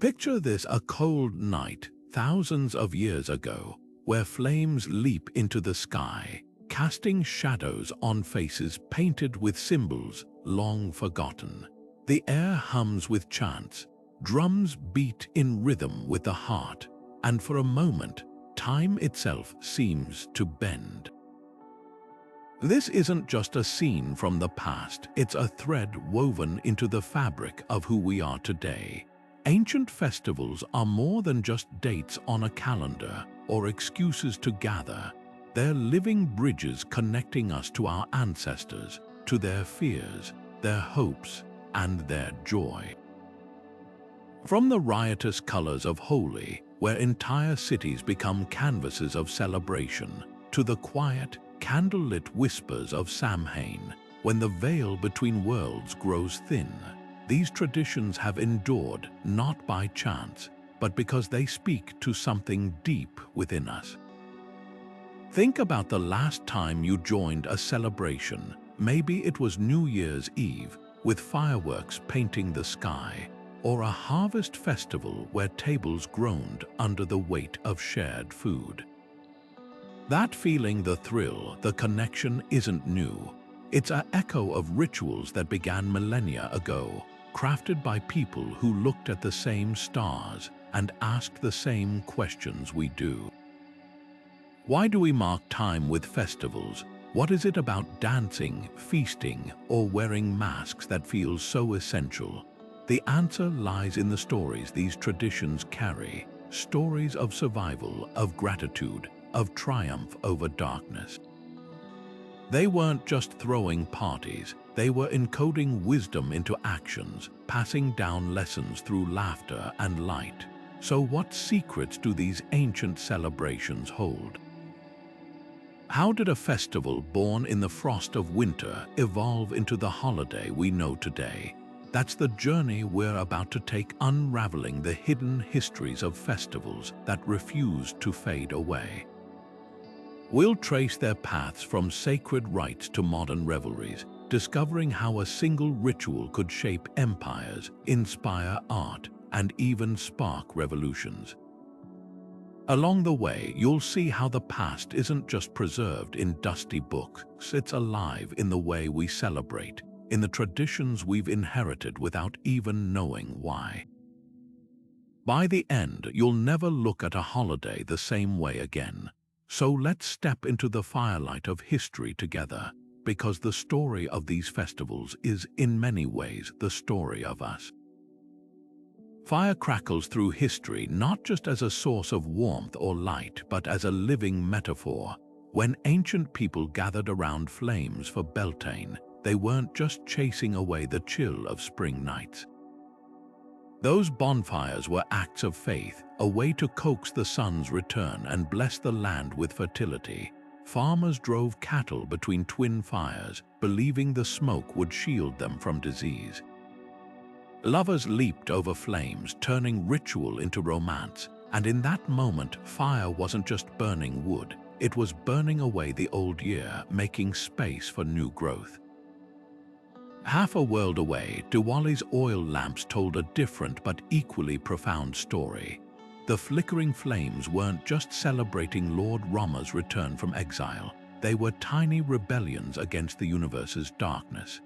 Picture this: a cold night, thousands of years ago, where flames leap into the sky, casting shadows on faces painted with symbols long forgotten. The air hums with chants, drums beat in rhythm with the heart, and for a moment, time itself seems to bend. This isn't just a scene from the past, it's a thread woven into the fabric of who we are today. Ancient festivals are more than just dates on a calendar or excuses to gather. They're living bridges connecting us to our ancestors, to their fears, their hopes, and their joy. From the riotous colors of Holi, where entire cities become canvases of celebration, to the quiet, candlelit whispers of Samhain, when the veil between worlds grows thin, these traditions have endured not by chance, but because they speak to something deep within us. Think about the last time you joined a celebration. Maybe it was New Year's Eve, with fireworks painting the sky, or a harvest festival where tables groaned under the weight of shared food. That feeling, the thrill, the connection isn't new. It's an echo of rituals that began millennia ago, crafted by people who looked at the same stars and asked the same questions we do. Why do we mark time with festivals? What is it about dancing, feasting, or wearing masks that feels so essential? The answer lies in the stories these traditions carry, stories of survival, of gratitude, of triumph over darkness. They weren't just throwing parties, they were encoding wisdom into actions, passing down lessons through laughter and light. So what secrets do these ancient celebrations hold? How did a festival born in the frost of winter evolve into the holiday we know today? That's the journey we're about to take, unraveling the hidden histories of festivals that refuse to fade away. We'll trace their paths from sacred rites to modern revelries, discovering how a single ritual could shape empires, inspire art, and even spark revolutions. Along the way, you'll see how the past isn't just preserved in dusty books, it's alive in the way we celebrate, in the traditions we've inherited without even knowing why. By the end, you'll never look at a holiday the same way again. So let's step into the firelight of history together, because the story of these festivals is, in many ways, the story of us. Fire crackles through history not just as a source of warmth or light, but as a living metaphor. When ancient people gathered around flames for Beltane, they weren't just chasing away the chill of spring nights. Those bonfires were acts of faith, a way to coax the sun's return and bless the land with fertility. Farmers drove cattle between twin fires, believing the smoke would shield them from disease. Lovers leaped over flames, turning ritual into romance, and in that moment, fire wasn't just burning wood, it was burning away the old year, making space for new growth. Half a world away, Diwali's oil lamps told a different but equally profound story. The flickering flames weren't just celebrating Lord Rama's return from exile, they were tiny rebellions against the universe's darkness.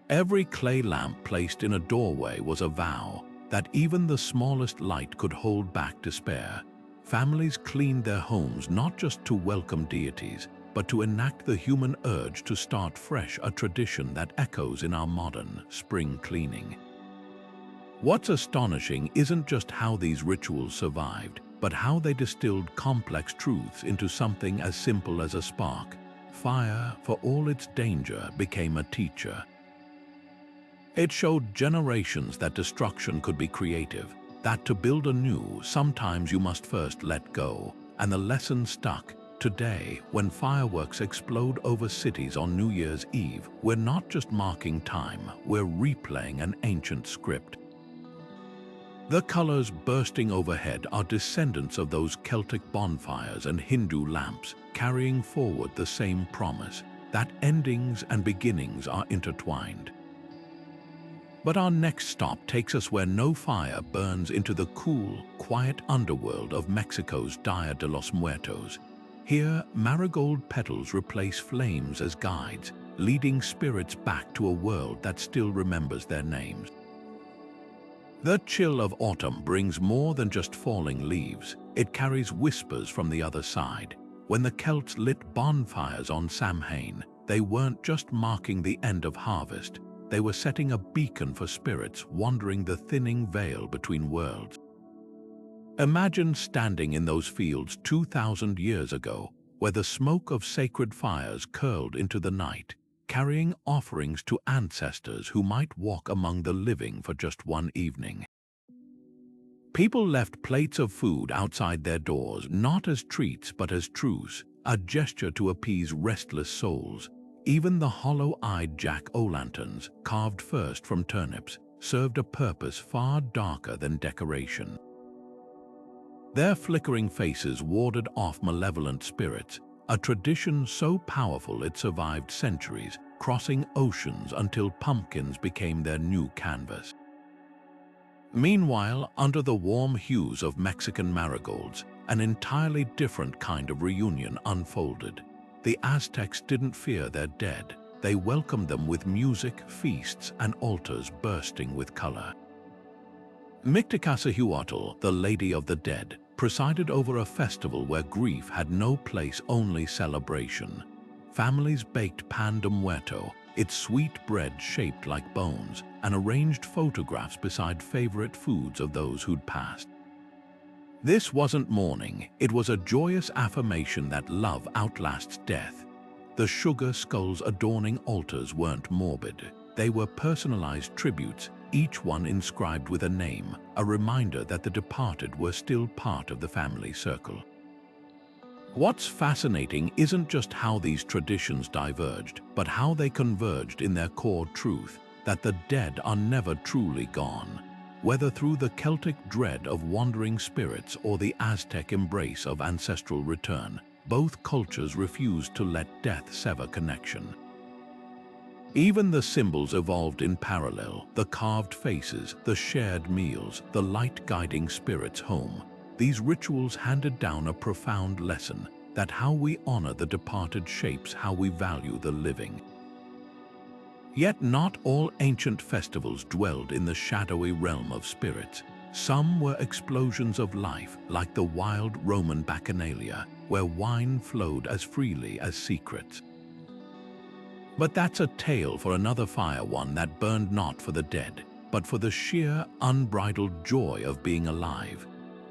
Every clay lamp placed in a doorway was a vow that even the smallest light could hold back despair. Families cleaned their homes not just to welcome deities, but to enact the human urge to start fresh, a tradition that echoes in our modern spring cleaning. What's astonishing isn't just how these rituals survived, but how they distilled complex truths into something as simple as a spark. Fire, for all its danger, became a teacher. It showed generations that destruction could be creative, that to build anew, sometimes you must first let go, and the lesson stuck. Today, when fireworks explode over cities on New Year's Eve, we're not just marking time, we're replaying an ancient script. The colors bursting overhead are descendants of those Celtic bonfires and Hindu lamps, carrying forward the same promise, that endings and beginnings are intertwined. But our next stop takes us where no fire burns into the cool, quiet underworld of Mexico's Dia de los Muertos. Here, marigold petals replace flames as guides, leading spirits back to a world that still remembers their names. The chill of autumn brings more than just falling leaves. It carries whispers from the other side. When the Celts lit bonfires on Samhain, they weren't just marking the end of harvest. They were setting a beacon for spirits wandering the thinning veil between worlds. Imagine standing in those fields 2,000 years ago, where the smoke of sacred fires curled into the night, carrying offerings to ancestors who might walk among the living for just one evening. People left plates of food outside their doors, not as treats but as truce, a gesture to appease restless souls. Even the hollow-eyed jack-o'-lanterns, carved first from turnips, served a purpose far darker than decoration. Their flickering faces warded off malevolent spirits, a tradition so powerful it survived centuries, crossing oceans until pumpkins became their new canvas. Meanwhile, under the warm hues of Mexican marigolds, an entirely different kind of reunion unfolded. The Aztecs didn't fear their dead. They welcomed them with music, feasts, and altars bursting with color. Mictlahuatl, the Lady of the Dead, presided over a festival where grief had no place, only celebration. Families baked pan de muerto, its sweet bread shaped like bones, and arranged photographs beside favorite foods of those who'd passed. This wasn't mourning, it was a joyous affirmation that love outlasts death. The sugar skulls adorning altars weren't morbid. They were personalized tributes, each one inscribed with a name, a reminder that the departed were still part of the family circle. What's fascinating isn't just how these traditions diverged, but how they converged in their core truth, that the dead are never truly gone. Whether through the Celtic dread of wandering spirits or the Aztec embrace of ancestral return, both cultures refused to let death sever connection. Even the symbols evolved in parallel, the carved faces, the shared meals, the light guiding spirits home. These rituals handed down a profound lesson, that how we honor the departed shapes how we value the living. Yet not all ancient festivals dwelled in the shadowy realm of spirits. Some were explosions of life, like the wild Roman Bacchanalia, where wine flowed as freely as secrets. But that's a tale for another fire, one that burned not for the dead, but for the sheer, unbridled joy of being alive.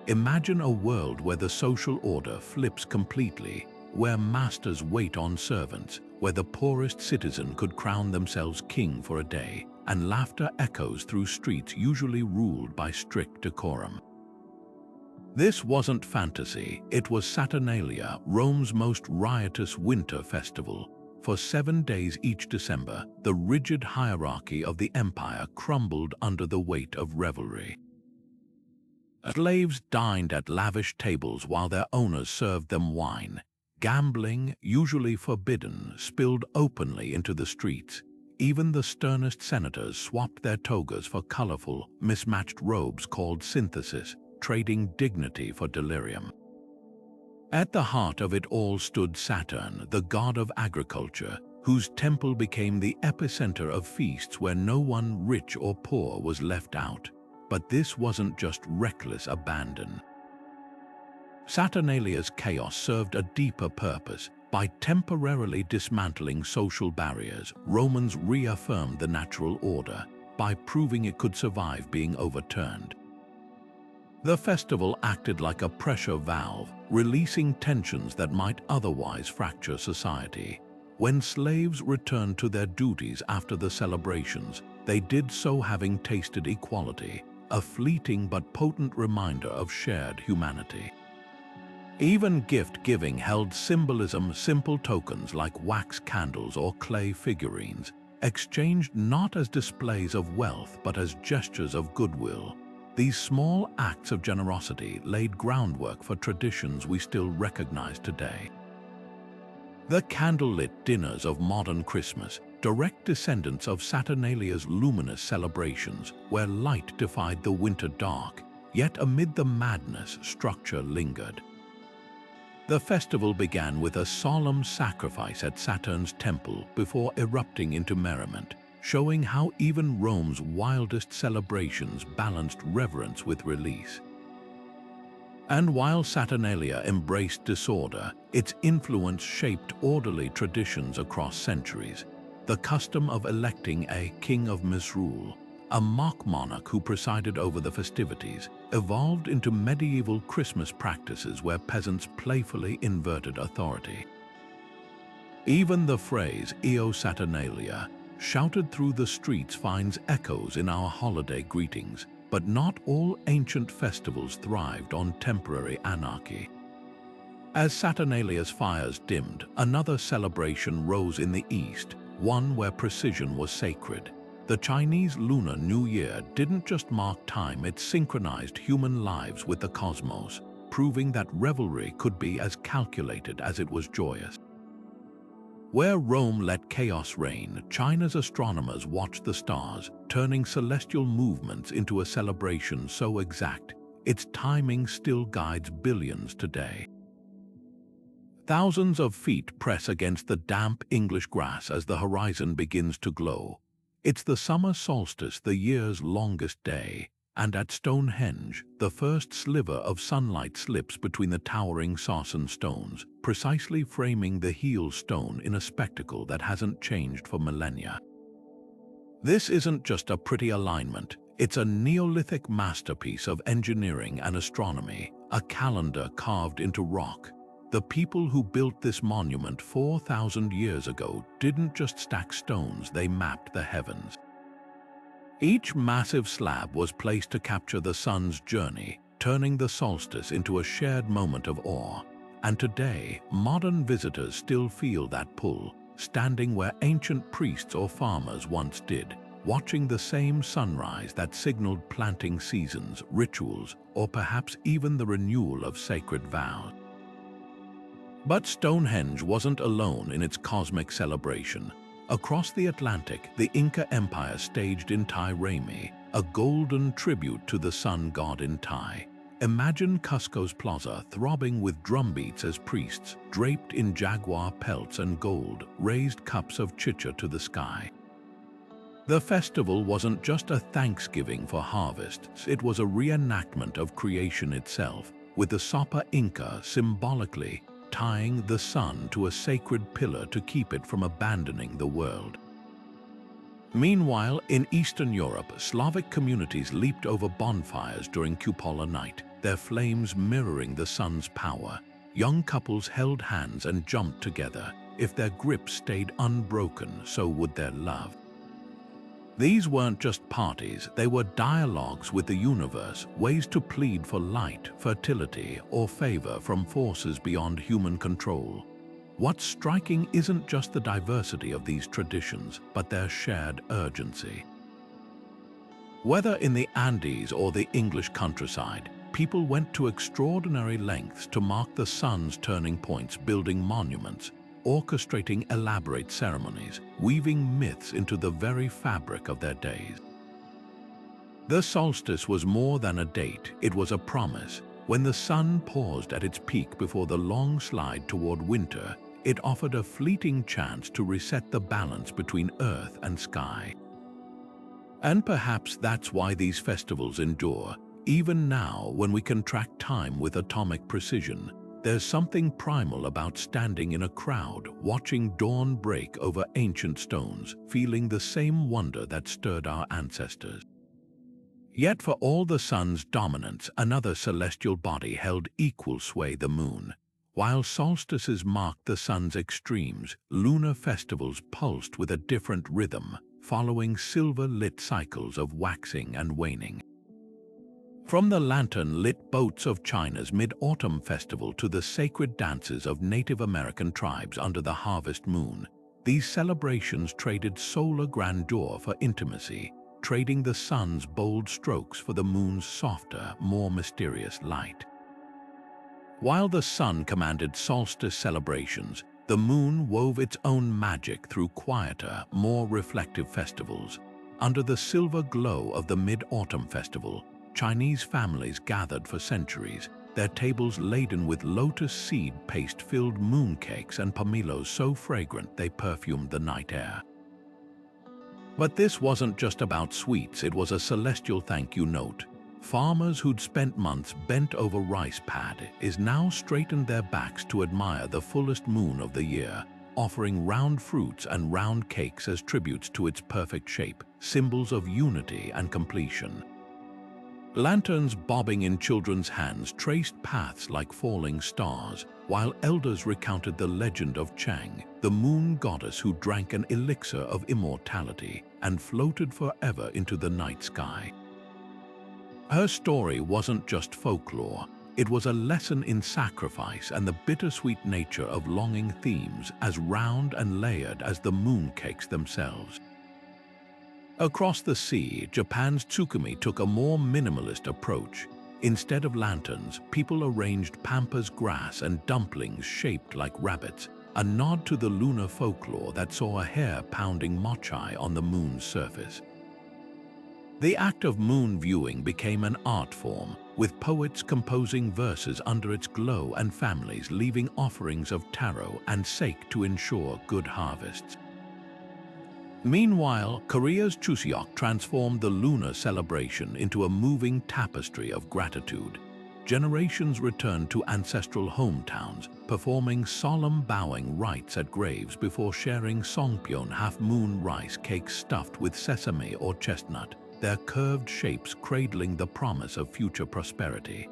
Imagine a world where the social order flips completely, where masters wait on servants, where the poorest citizen could crown themselves king for a day, and laughter echoes through streets usually ruled by strict decorum. This wasn't fantasy, it was Saturnalia, Rome's most riotous winter festival. For 7 days each December, the rigid hierarchy of the empire crumbled under the weight of revelry. Slaves dined at lavish tables while their owners served them wine. Gambling, usually forbidden, spilled openly into the streets. Even the sternest senators swapped their togas for colorful, mismatched robes called synthesis, trading dignity for delirium. At the heart of it all stood Saturn, the god of agriculture, whose temple became the epicenter of feasts where no one, rich or poor, was left out. But this wasn't just reckless abandon. Saturnalia's chaos served a deeper purpose. By temporarily dismantling social barriers, Romans reaffirmed the natural order, by proving it could survive being overturned. The festival acted like a pressure valve, releasing tensions that might otherwise fracture society. When slaves returned to their duties after the celebrations, they did so having tasted equality, a fleeting but potent reminder of shared humanity. Even gift-giving held symbolism, simple tokens like wax candles or clay figurines, exchanged not as displays of wealth but as gestures of goodwill. These small acts of generosity laid groundwork for traditions we still recognize today. The candlelit dinners of modern Christmas, direct descendants of Saturnalia's luminous celebrations, where light defied the winter dark, yet amid the madness, structure lingered. The festival began with a solemn sacrifice at Saturn's temple before erupting into merriment, showing how even Rome's wildest celebrations balanced reverence with release. And while Saturnalia embraced disorder, its influence shaped orderly traditions across centuries. The custom of electing a king of misrule, a mock monarch who presided over the festivities, evolved into medieval Christmas practices where peasants playfully inverted authority. Even the phrase Io Saturnalia, shouted through the streets, finds echoes in our holiday greetings, but not all ancient festivals thrived on temporary anarchy. As Saturnalia's fires dimmed, another celebration rose in the east, one where precision was sacred. The Chinese Lunar New Year didn't just mark time, it synchronized human lives with the cosmos, proving that revelry could be as calculated as it was joyous. Where Rome let chaos reign, China's astronomers watched the stars, turning celestial movements into a celebration so exact, its timing still guides billions today. Thousands of feet press against the damp English grass as the horizon begins to glow. It's the summer solstice, the year's longest day, and at Stonehenge, the first sliver of sunlight slips between the towering Sarsen stones, precisely framing the heel stone in a spectacle that hasn't changed for millennia. This isn't just a pretty alignment, it's a Neolithic masterpiece of engineering and astronomy, a calendar carved into rock. The people who built this monument 4,000 years ago didn't just stack stones, they mapped the heavens. Each massive slab was placed to capture the sun's journey, turning the solstice into a shared moment of awe. And today, modern visitors still feel that pull, standing where ancient priests or farmers once did, watching the same sunrise that signaled planting seasons, rituals, or perhaps even the renewal of sacred vows. But Stonehenge wasn't alone in its cosmic celebration. Across the Atlantic, the Inca Empire staged Inti Raymi, a golden tribute to the sun god Inti. Imagine Cusco's plaza throbbing with drumbeats as priests, draped in jaguar pelts and gold, raised cups of chicha to the sky. The festival wasn't just a thanksgiving for harvests, it was a reenactment of creation itself, with the Sapa Inca symbolically tying the sun to a sacred pillar to keep it from abandoning the world. Meanwhile, in Eastern Europe, Slavic communities leaped over bonfires during Cupola night, their flames mirroring the sun's power. Young couples held hands and jumped together. If their grip stayed unbroken, so would their love. These weren't just parties, they were dialogues with the universe, ways to plead for light, fertility, or favor from forces beyond human control. What's striking isn't just the diversity of these traditions, but their shared urgency. Whether in the Andes or the English countryside, people went to extraordinary lengths to mark the sun's turning points, building monuments, orchestrating elaborate ceremonies, weaving myths into the very fabric of their days. The solstice was more than a date, it was a promise. When the sun paused at its peak before the long slide toward winter, it offered a fleeting chance to reset the balance between earth and sky. And perhaps that's why these festivals endure. Even now, when we can track time with atomic precision, there's something primal about standing in a crowd, watching dawn break over ancient stones, feeling the same wonder that stirred our ancestors. Yet for all the sun's dominance, another celestial body held equal sway: the moon. While solstices marked the sun's extremes, lunar festivals pulsed with a different rhythm, following silver-lit cycles of waxing and waning. From the lantern-lit boats of China's Mid-Autumn Festival to the sacred dances of Native American tribes under the harvest moon, these celebrations traded solar grandeur for intimacy, trading the sun's bold strokes for the moon's softer, more mysterious light. While the sun commanded solstice celebrations, the moon wove its own magic through quieter, more reflective festivals. Under the silver glow of the Mid-Autumn Festival, Chinese families gathered for centuries, their tables laden with lotus seed paste-filled mooncakes and pomelos so fragrant they perfumed the night air. But this wasn't just about sweets, it was a celestial thank you note. Farmers who'd spent months bent over rice paddies now straightened their backs to admire the fullest moon of the year, offering round fruits and round cakes as tributes to its perfect shape, symbols of unity and completion. Lanterns bobbing in children's hands traced paths like falling stars, while elders recounted the legend of Chang, the moon goddess who drank an elixir of immortality and floated forever into the night sky. Her story wasn't just folklore, it was a lesson in sacrifice and the bittersweet nature of longing themes as round and layered as the mooncakes themselves. Across the sea, Japan's Tsukimi took a more minimalist approach. Instead of lanterns, people arranged pampas grass and dumplings shaped like rabbits, a nod to the lunar folklore that saw a hare pounding mochai on the moon's surface. The act of moon viewing became an art form, with poets composing verses under its glow and families leaving offerings of taro and sake to ensure good harvests. Meanwhile, Korea's Chuseok transformed the lunar celebration into a moving tapestry of gratitude. Generations returned to ancestral hometowns, performing solemn bowing rites at graves before sharing songpyeon half-moon rice cakes stuffed with sesame or chestnut, their curved shapes cradling the promise of future prosperity.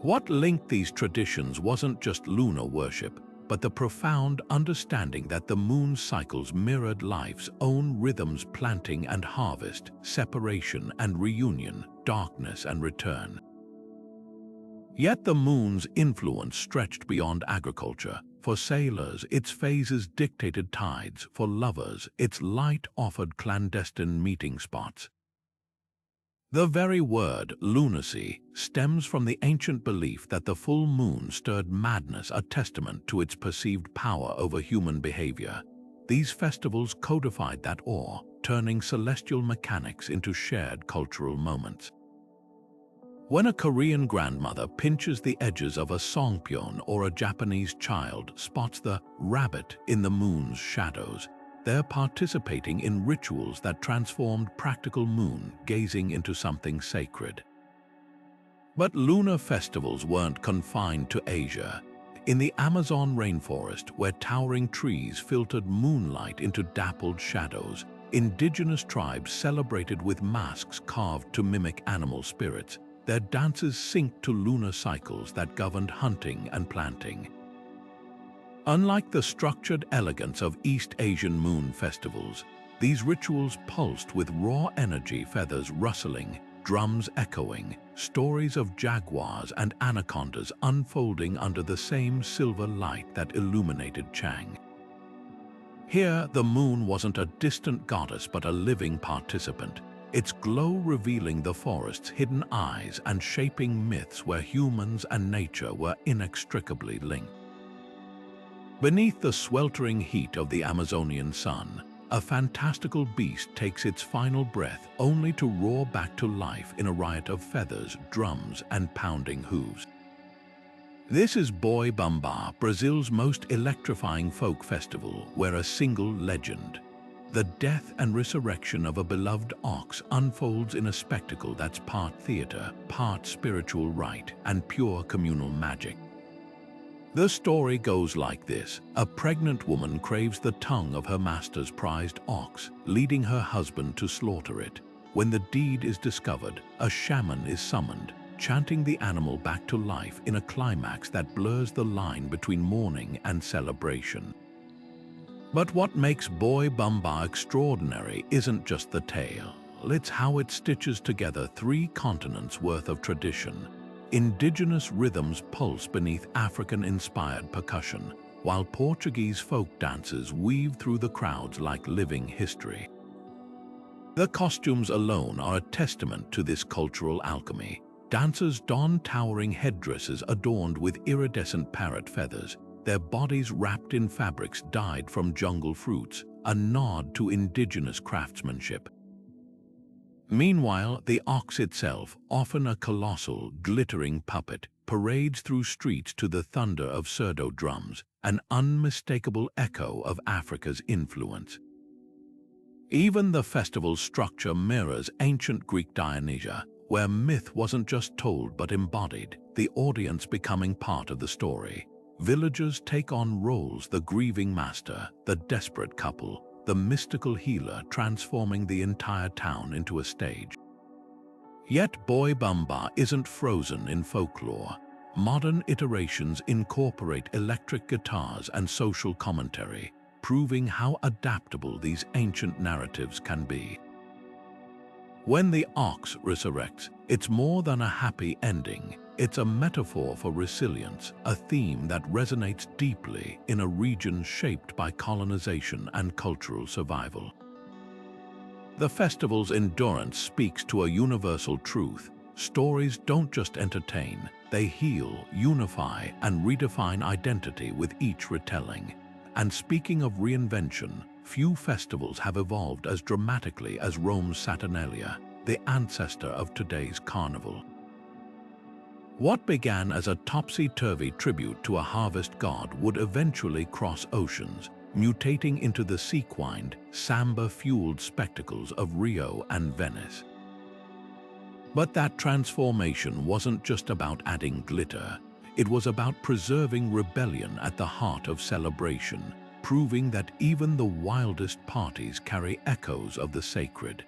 What linked these traditions wasn't just lunar worship, but the profound understanding that the moon's cycles mirrored life's own rhythms: planting and harvest, separation and reunion, darkness and return. Yet the moon's influence stretched beyond agriculture. For sailors, its phases dictated tides; for lovers, its light offered clandestine meeting spots. The very word lunacy stems from the ancient belief that the full moon stirred madness, a testament to its perceived power over human behavior. These festivals codified that awe, turning celestial mechanics into shared cultural moments. When a Korean grandmother pinches the edges of a songpyeon or a Japanese child spots the rabbit in the moon's shadows, they're participating in rituals that transformed practical moon gazing into something sacred. But lunar festivals weren't confined to Asia. In the Amazon rainforest, where towering trees filtered moonlight into dappled shadows, indigenous tribes celebrated with masks carved to mimic animal spirits. Their dances synced to lunar cycles that governed hunting and planting. Unlike the structured elegance of East Asian moon festivals, these rituals pulsed with raw energy, feathers rustling, drums echoing, stories of jaguars and anacondas unfolding under the same silver light that illuminated Chang. Here, the moon wasn't a distant goddess but a living participant, its glow revealing the forest's hidden eyes and shaping myths where humans and nature were inextricably linked. Beneath the sweltering heat of the Amazonian sun, a fantastical beast takes its final breath only to roar back to life in a riot of feathers, drums, and pounding hooves. This is Boi Bumba, Brazil's most electrifying folk festival, where a single legend, the death and resurrection of a beloved ox, unfolds in a spectacle that's part theater, part spiritual rite, and pure communal magic. The story goes like this. A pregnant woman craves the tongue of her master's prized ox, leading her husband to slaughter it. When the deed is discovered, a shaman is summoned, chanting the animal back to life in a climax that blurs the line between mourning and celebration. But what makes Boi Bumba extraordinary isn't just the tale. It's how it stitches together 3 continents worth of tradition. Indigenous rhythms pulse beneath African-inspired percussion, while Portuguese folk dances weave through the crowds like living history. The costumes alone are a testament to this cultural alchemy. Dancers don towering headdresses adorned with iridescent parrot feathers, their bodies wrapped in fabrics dyed from jungle fruits, a nod to indigenous craftsmanship. Meanwhile, the ox itself, often a colossal, glittering puppet, parades through streets to the thunder of pseudo drums, an unmistakable echo of Africa's influence. Even the festival's structure mirrors ancient Greek Dionysia, where myth wasn't just told but embodied, the audience becoming part of the story. Villagers take on roles: the grieving master, the desperate couple, the mystical healer, transforming the entire town into a stage. Yet Boy Bumba isn't frozen in folklore. Modern iterations incorporate electric guitars and social commentary, proving how adaptable these ancient narratives can be. When the ox resurrects, it's more than a happy ending. It's a metaphor for resilience, a theme that resonates deeply in a region shaped by colonization and cultural survival. The festival's endurance speaks to a universal truth. Stories don't just entertain, they heal, unify, and redefine identity with each retelling. And speaking of reinvention, few festivals have evolved as dramatically as Rome's Saturnalia, the ancestor of today's Carnival. What began as a topsy-turvy tribute to a harvest god would eventually cross oceans, mutating into the sequined, samba-fueled spectacles of Rio and Venice. But that transformation wasn't just about adding glitter. It was about preserving rebellion at the heart of celebration, proving that even the wildest parties carry echoes of the sacred.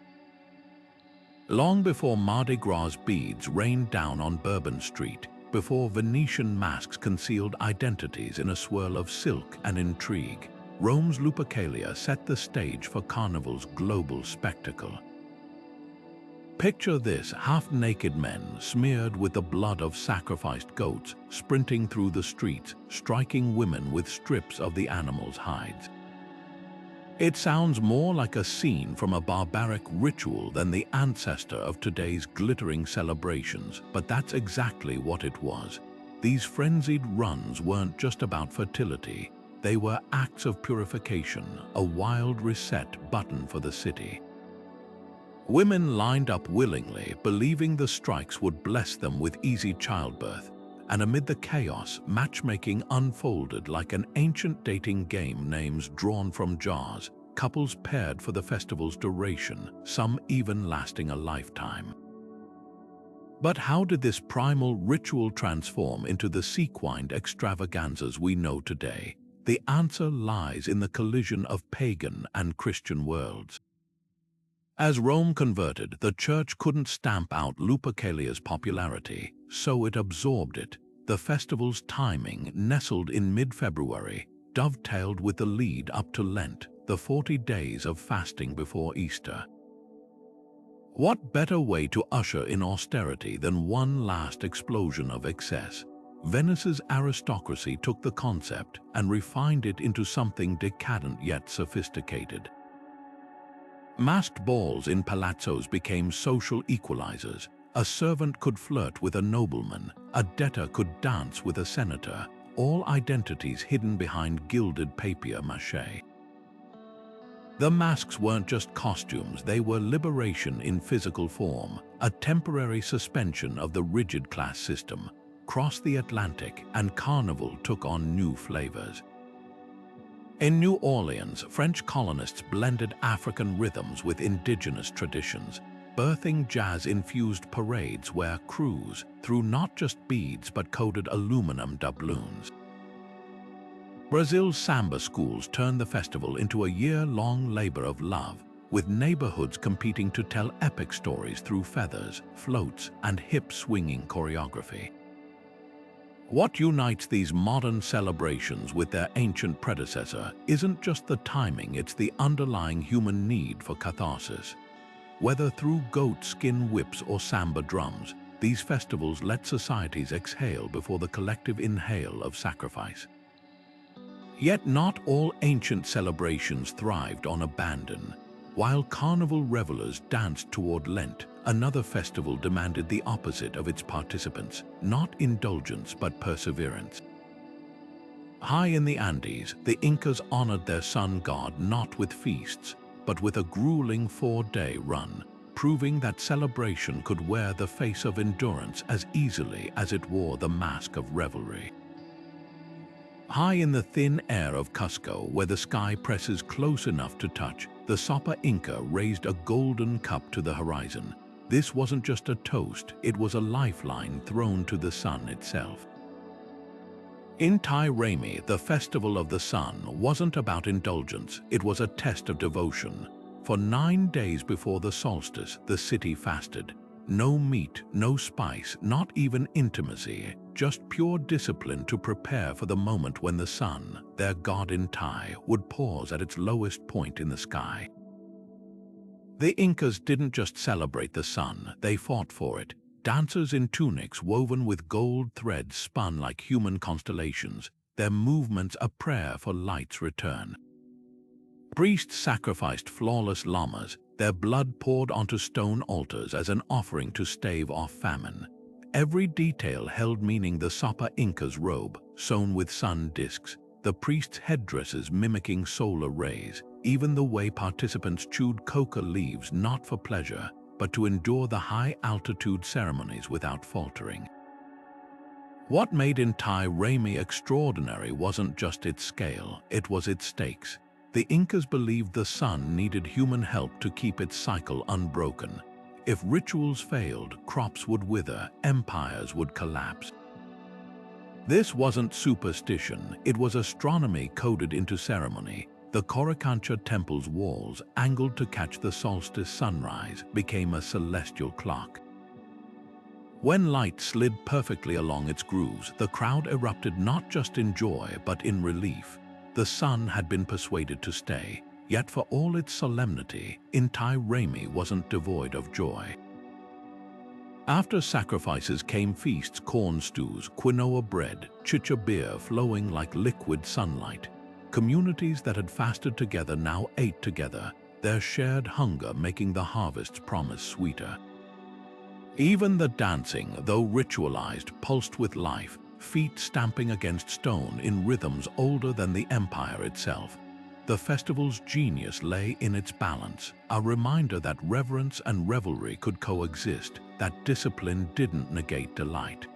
Long before Mardi Gras beads rained down on Bourbon Street, before Venetian masks concealed identities in a swirl of silk and intrigue, Rome's Lupercalia set the stage for Carnival's global spectacle. Picture this: half-naked men smeared with the blood of sacrificed goats, sprinting through the streets, striking women with strips of the animals' hides. It sounds more like a scene from a barbaric ritual than the ancestor of today's glittering celebrations, but that's exactly what it was. These frenzied runs weren't just about fertility. They were acts of purification, a wild reset button for the city. Women lined up willingly, believing the strikes would bless them with easy childbirth. And amid the chaos, matchmaking unfolded like an ancient dating game, names drawn from jars, couples paired for the festival's duration, some even lasting a lifetime. But how did this primal ritual transform into the sequined extravaganzas we know today? The answer lies in the collision of pagan and Christian worlds. As Rome converted, the church couldn't stamp out Lupercalia's popularity, so it absorbed it. The festival's timing, nestled in mid-February, dovetailed with the lead up to Lent, the 40 days of fasting before Easter. What better way to usher in austerity than one last explosion of excess? Venice's aristocracy took the concept and refined it into something decadent yet sophisticated. Masked balls in palazzos became social equalizers. A servant could flirt with a nobleman, a debtor could dance with a senator, all identities hidden behind gilded papier-mâché. The masks weren't just costumes, they were liberation in physical form, a temporary suspension of the rigid class system. Cross the Atlantic, and Carnival took on new flavors. In New Orleans, French colonists blended African rhythms with indigenous traditions, birthing jazz-infused parades where crews threw not just beads but coated aluminum doubloons. Brazil's samba schools turned the festival into a year-long labor of love, with neighborhoods competing to tell epic stories through feathers, floats, and hip-swinging choreography. What unites these modern celebrations with their ancient predecessor isn't just the timing, it's the underlying human need for catharsis. Whether through goat skin whips or samba drums, these festivals let societies exhale before the collective inhale of sacrifice. Yet not all ancient celebrations thrived on abandon. While Carnival revelers danced toward Lent, another festival demanded the opposite of its participants, not indulgence but perseverance. High in the Andes, the Incas honored their sun god not with feasts, but with a grueling 4-day run, proving that celebration could wear the face of endurance as easily as it wore the mask of revelry. High in the thin air of Cusco, where the sky presses close enough to touch, the Sapa Inca raised a golden cup to the horizon. This wasn't just a toast, it was a lifeline thrown to the sun itself. Inti Raymi, the festival of the sun, wasn't about indulgence, it was a test of devotion. For 9 days before the solstice, the city fasted. No meat, no spice, not even intimacy, just pure discipline to prepare for the moment when the sun, their god Inti, would pause at its lowest point in the sky. The Incas didn't just celebrate the sun, they fought for it. Dancers in tunics woven with gold threads spun like human constellations, their movements a prayer for light's return. Priests sacrificed flawless llamas, their blood poured onto stone altars as an offering to stave off famine. Every detail held meaning: the Sapa Inca's robe, sewn with sun discs, the priests' headdresses mimicking solar rays, even the way participants chewed coca leaves not for pleasure, but to endure the high-altitude ceremonies without faltering. What made Inti Raymi extraordinary wasn't just its scale, it was its stakes. The Incas believed the sun needed human help to keep its cycle unbroken. If rituals failed, crops would wither, empires would collapse. This wasn't superstition, it was astronomy coded into ceremony. The Coricancha temple's walls, angled to catch the solstice sunrise, became a celestial clock. When light slid perfectly along its grooves, the crowd erupted not just in joy but in relief. The sun had been persuaded to stay, yet for all its solemnity, Inti Raymi wasn't devoid of joy. After sacrifices came feasts: corn stews, quinoa bread, chicha beer flowing like liquid sunlight. Communities that had fasted together now ate together, their shared hunger making the harvest's promise sweeter. Even the dancing, though ritualized, pulsed with life, feet stamping against stone in rhythms older than the empire itself. The festival's genius lay in its balance, a reminder that reverence and revelry could coexist, that discipline didn't negate delight.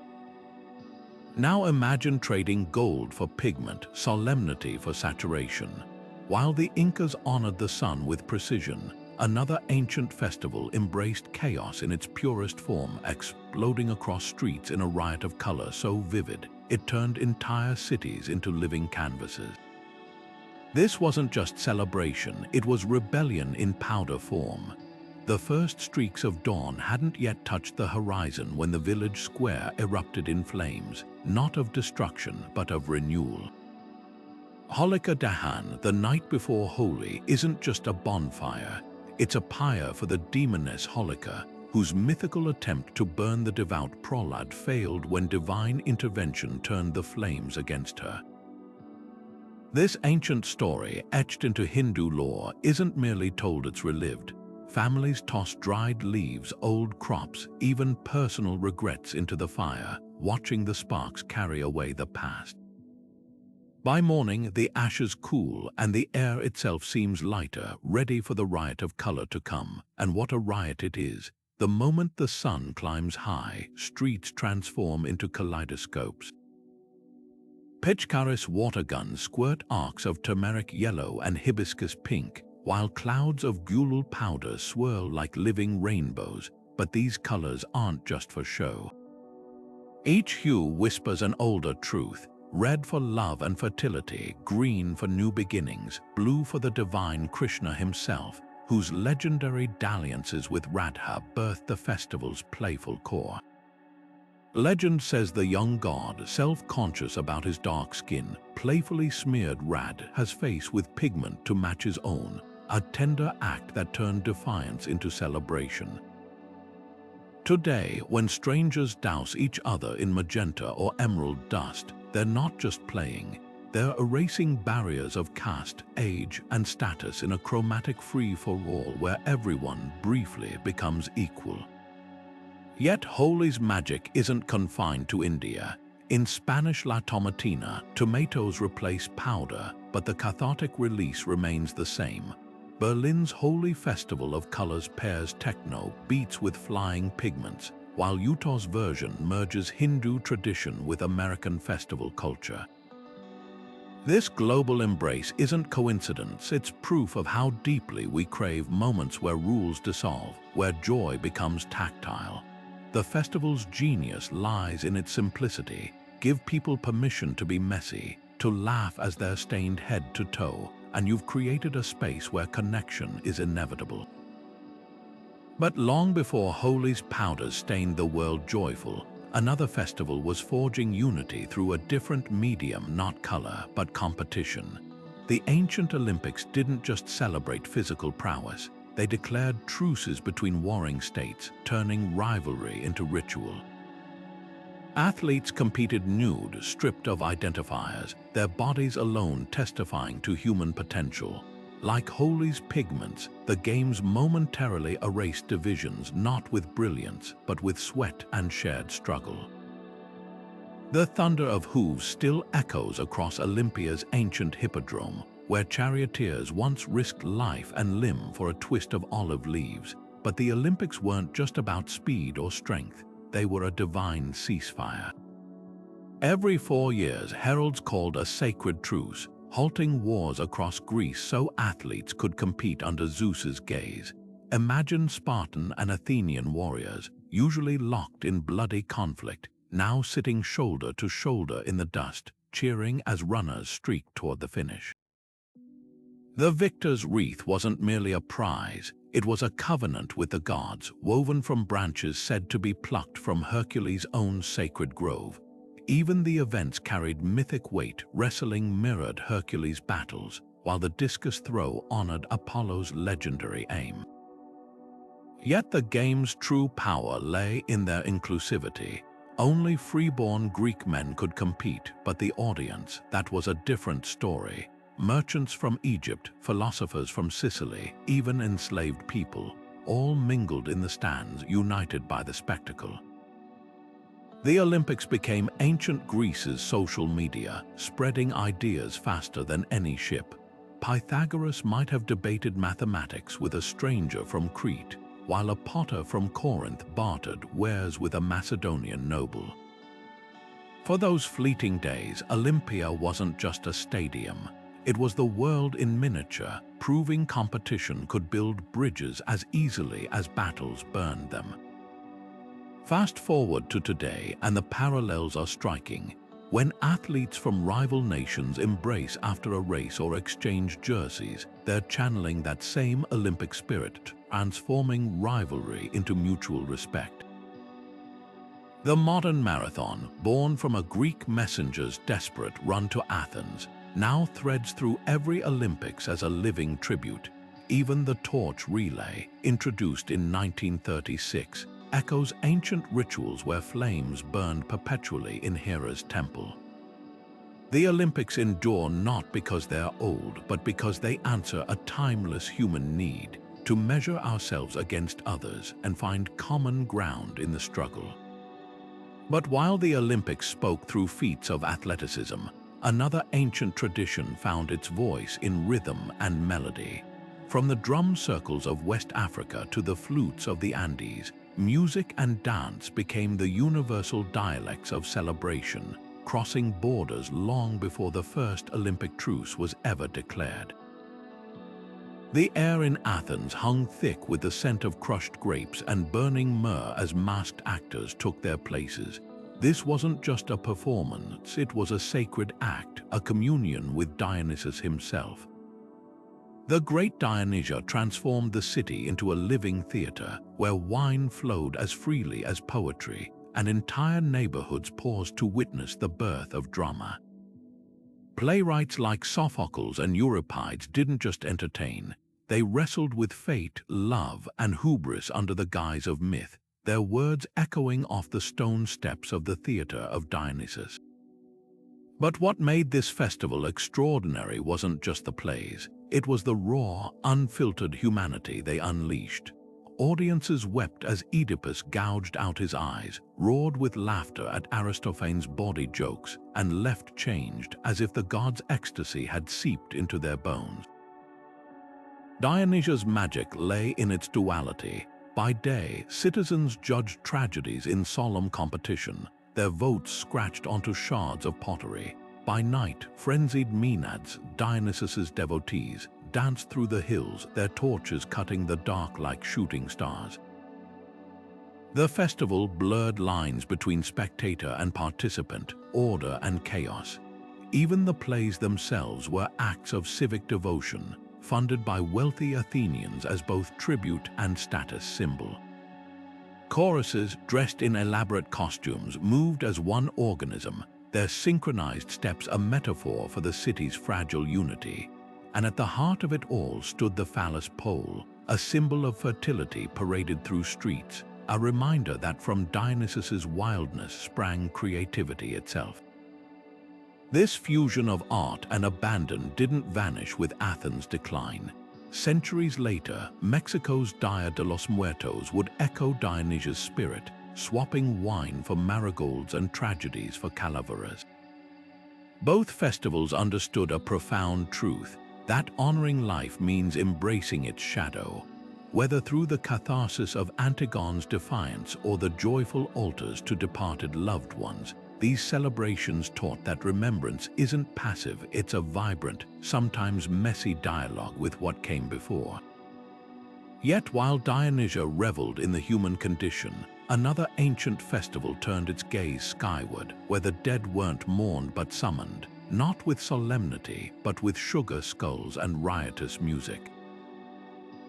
Now imagine trading gold for pigment, solemnity for saturation. While the Incas honored the sun with precision, another ancient festival embraced chaos in its purest form, exploding across streets in a riot of color so vivid, it turned entire cities into living canvases. This wasn't just celebration, it was rebellion in powder form. The first streaks of dawn hadn't yet touched the horizon when the village square erupted in flames, not of destruction but of renewal. Holika Dahan, the night before Holi, isn't just a bonfire. It's a pyre for the demoness Holika, whose mythical attempt to burn the devout Prahlad failed when divine intervention turned the flames against her. This ancient story, etched into Hindu lore, isn't merely told, it's relived. Families toss dried leaves, old crops, even personal regrets into the fire, watching the sparks carry away the past. By morning, the ashes cool and the air itself seems lighter, ready for the riot of color to come. And what a riot it is! The moment the sun climbs high, streets transform into kaleidoscopes. Pitchcaris water guns squirt arcs of turmeric yellow and hibiscus pink, while clouds of gulal powder swirl like living rainbows. But these colors aren't just for show. Each hue whispers an older truth: red for love and fertility, green for new beginnings, blue for the divine Krishna himself, whose legendary dalliances with Radha birthed the festival's playful core. Legend says the young god, self-conscious about his dark skin, playfully smeared Radha's face with pigment to match his own, a tender act that turned defiance into celebration. Today, when strangers douse each other in magenta or emerald dust, they're not just playing, they're erasing barriers of caste, age, and status in a chromatic free-for-all where everyone briefly becomes equal. Yet Holi's magic isn't confined to India. In Spanish La Tomatina, tomatoes replace powder, but the cathartic release remains the same. Berlin's Holi festival of colors pairs techno beats with flying pigments, while Utah's version merges Hindu tradition with American festival culture. This global embrace isn't coincidence, it's proof of how deeply we crave moments where rules dissolve, where joy becomes tactile. The festival's genius lies in its simplicity. Give people permission to be messy, to laugh as they're stained head to toe, and you've created a space where connection is inevitable. But long before Holi's powders stained the world joyful, another festival was forging unity through a different medium, not color, but competition. The ancient Olympics didn't just celebrate physical prowess, they declared truces between warring states, turning rivalry into ritual. Athletes competed nude, stripped of identifiers, their bodies alone testifying to human potential. Like Holi's pigments, the games momentarily erased divisions not with brilliance, but with sweat and shared struggle. The thunder of hooves still echoes across Olympia's ancient hippodrome, where charioteers once risked life and limb for a twist of olive leaves. But the Olympics weren't just about speed or strength, they were a divine ceasefire. Every 4 years, heralds called a sacred truce, halting wars across Greece so athletes could compete under Zeus's gaze. Imagine Spartan and Athenian warriors, usually locked in bloody conflict, now sitting shoulder to shoulder in the dust, cheering as runners streaked toward the finish. The victor's wreath wasn't merely a prize, it was a covenant with the gods, woven from branches said to be plucked from Hercules' own sacred grove. Even the events carried mythic weight, wrestling mirrored Hercules' battles, while the discus throw honored Apollo's legendary aim. Yet the game's true power lay in their inclusivity. Only freeborn Greek men could compete, but the audience, that was a different story. Merchants from Egypt, philosophers from Sicily, even enslaved people, all mingled in the stands, united by the spectacle. The Olympics became ancient Greece's social media, spreading ideas faster than any ship. Pythagoras might have debated mathematics with a stranger from Crete, while a potter from Corinth bartered wares with a Macedonian noble. For those fleeting days, Olympia wasn't just a stadium. It was the world in miniature, proving competition could build bridges as easily as battles burned them. Fast forward to today, and the parallels are striking. When athletes from rival nations embrace after a race or exchange jerseys, they're channeling that same Olympic spirit, transforming rivalry into mutual respect. The modern marathon, born from a Greek messenger's desperate run to Athens, now threads through every Olympics as a living tribute. Even the torch relay, introduced in 1936, echoes ancient rituals where flames burned perpetually in Hera's temple. The Olympics endure not because they're old, but because they answer a timeless human need to measure ourselves against others and find common ground in the struggle. But while the Olympics spoke through feats of athleticism, another ancient tradition found its voice in rhythm and melody. From the drum circles of West Africa to the flutes of the Andes, music and dance became the universal dialects of celebration, crossing borders long before the first Olympic truce was ever declared. The air in Athens hung thick with the scent of crushed grapes and burning myrrh as masked actors took their places. This wasn't just a performance, it was a sacred act, a communion with Dionysus himself. The great Dionysia transformed the city into a living theater where wine flowed as freely as poetry, and entire neighborhoods paused to witness the birth of drama. Playwrights like Sophocles and Euripides didn't just entertain, they wrestled with fate, love, and hubris under the guise of myth, their words echoing off the stone steps of the theater of Dionysus. But what made this festival extraordinary wasn't just the plays, it was the raw, unfiltered humanity they unleashed. audiences wept as Oedipus gouged out his eyes, roared with laughter at Aristophanes' bawdy jokes, and left changed as if the gods' ecstasy had seeped into their bones. Dionysia's magic lay in its duality. By day, citizens judged tragedies in solemn competition, their votes scratched onto shards of pottery. By night, frenzied Maenads, Dionysus's devotees, danced through the hills, their torches cutting the dark like shooting stars. The festival blurred lines between spectator and participant, order and chaos. Even the plays themselves were acts of civic devotion, funded by wealthy Athenians as both tribute and status symbol. Choruses, dressed in elaborate costumes, moved as one organism, their synchronized steps a metaphor for the city's fragile unity. And at the heart of it all stood the phallus pole, a symbol of fertility paraded through streets, a reminder that from Dionysus's wildness sprang creativity itself. This fusion of art and abandon didn't vanish with Athens' decline. Centuries later, Mexico's Dia de los Muertos would echo Dionysia's spirit, swapping wine for marigolds and tragedies for calaveras. Both festivals understood a profound truth, that honoring life means embracing its shadow. Whether through the catharsis of Antigone's defiance or the joyful altars to departed loved ones, these celebrations taught that remembrance isn't passive, it's a vibrant, sometimes messy dialogue with what came before. Yet while Dionysia reveled in the human condition, another ancient festival turned its gaze skyward, where the dead weren't mourned but summoned, not with solemnity, but with sugar skulls and riotous music.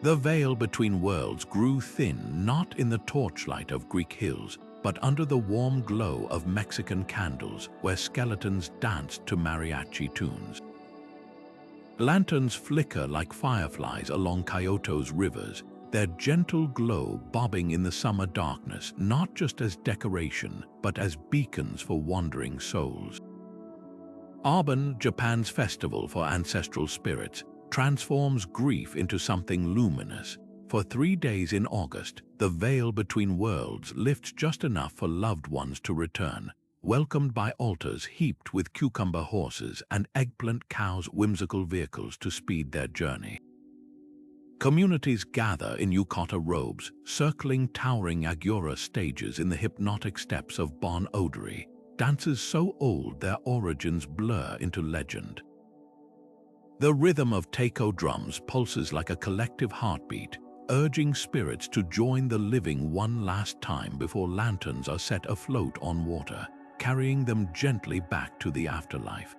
The veil between worlds grew thin not in the torchlight of Greek hills, but under the warm glow of Mexican candles where skeletons danced to mariachi tunes. Lanterns flicker like fireflies along Kyoto's rivers, their gentle glow bobbing in the summer darkness not just as decoration, but as beacons for wandering souls. Obon, Japan's festival for ancestral spirits, transforms grief into something luminous. For 3 days in August, the veil between worlds lifts just enough for loved ones to return, welcomed by altars heaped with cucumber horses and eggplant cows' whimsical vehicles to speed their journey. Communities gather in yukata robes, circling towering agora stages in the hypnotic steps of Bon Odori, dances so old their origins blur into legend. The rhythm of taiko drums pulses like a collective heartbeat, urging spirits to join the living one last time before lanterns are set afloat on water, carrying them gently back to the afterlife.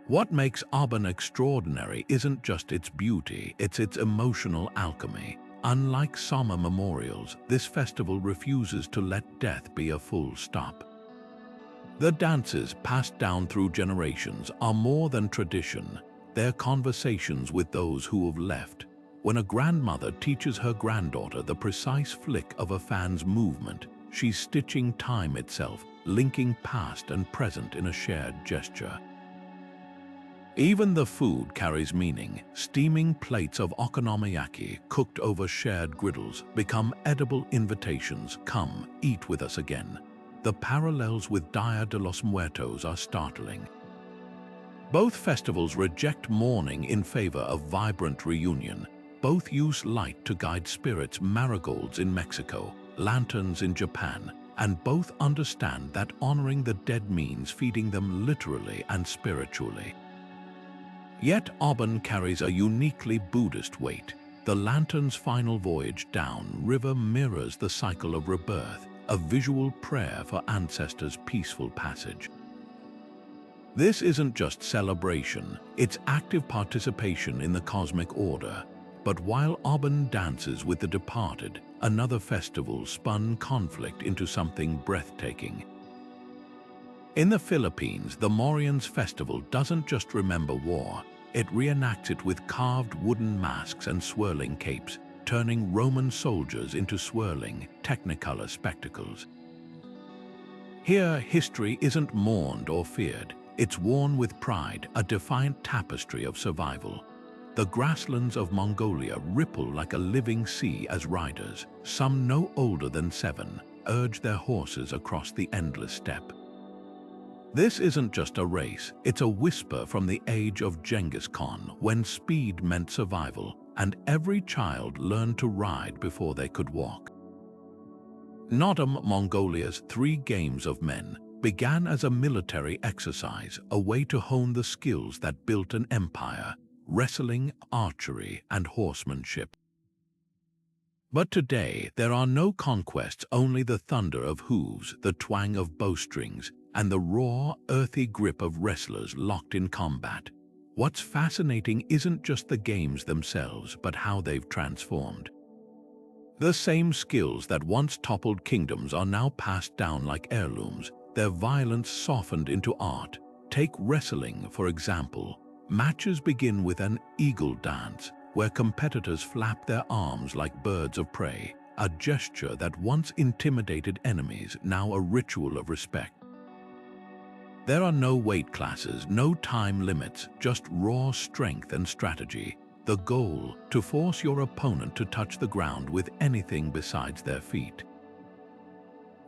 What makes Obon extraordinary isn't just its beauty, it's its emotional alchemy. Unlike summer memorials, this festival refuses to let death be a full stop. The dances, passed down through generations, are more than tradition. They're conversations with those who have left. When a grandmother teaches her granddaughter the precise flick of a fan's movement, she's stitching time itself, linking past and present in a shared gesture. Even the food carries meaning. Steaming plates of okonomiyaki cooked over shared griddles become edible invitations. Come, eat with us again. The parallels with Dia de los Muertos are startling. Both festivals reject mourning in favor of vibrant reunion. Both use light to guide spirits, marigolds in Mexico, lanterns in Japan, and both understand that honoring the dead means feeding them literally and spiritually. Yet Obon carries a uniquely Buddhist weight. The lantern's final voyage down river mirrors the cycle of rebirth, a visual prayer for ancestors' peaceful passage. This isn't just celebration, it's active participation in the cosmic order. But while Obon dances with the departed, another festival spun conflict into something breathtaking. In the Philippines, the Moriones festival doesn't just remember war, it reenacts it with carved wooden masks and swirling capes, turning Roman soldiers into swirling, technicolor spectacles. Here, history isn't mourned or feared. It's worn with pride, a defiant tapestry of survival. The grasslands of Mongolia ripple like a living sea as riders, some no older than 7, urge their horses across the endless steppe. This isn't just a race, it's a whisper from the age of Genghis Khan, when speed meant survival, and every child learned to ride before they could walk. Nodam, Mongolia's 3 games of men, began as a military exercise, a way to hone the skills that built an empire: wrestling, archery, and horsemanship. But today, there are no conquests, only the thunder of hooves, the twang of bowstrings, and the raw, earthy grip of wrestlers locked in combat. What's fascinating isn't just the games themselves, but how they've transformed. The same skills that once toppled kingdoms are now passed down like heirlooms, their violence softened into art. Take wrestling, for example. Matches begin with an eagle dance, where competitors flap their arms like birds of prey, a gesture that once intimidated enemies, now a ritual of respect. There are no weight classes, no time limits, just raw strength and strategy. The goal, to force your opponent to touch the ground with anything besides their feet.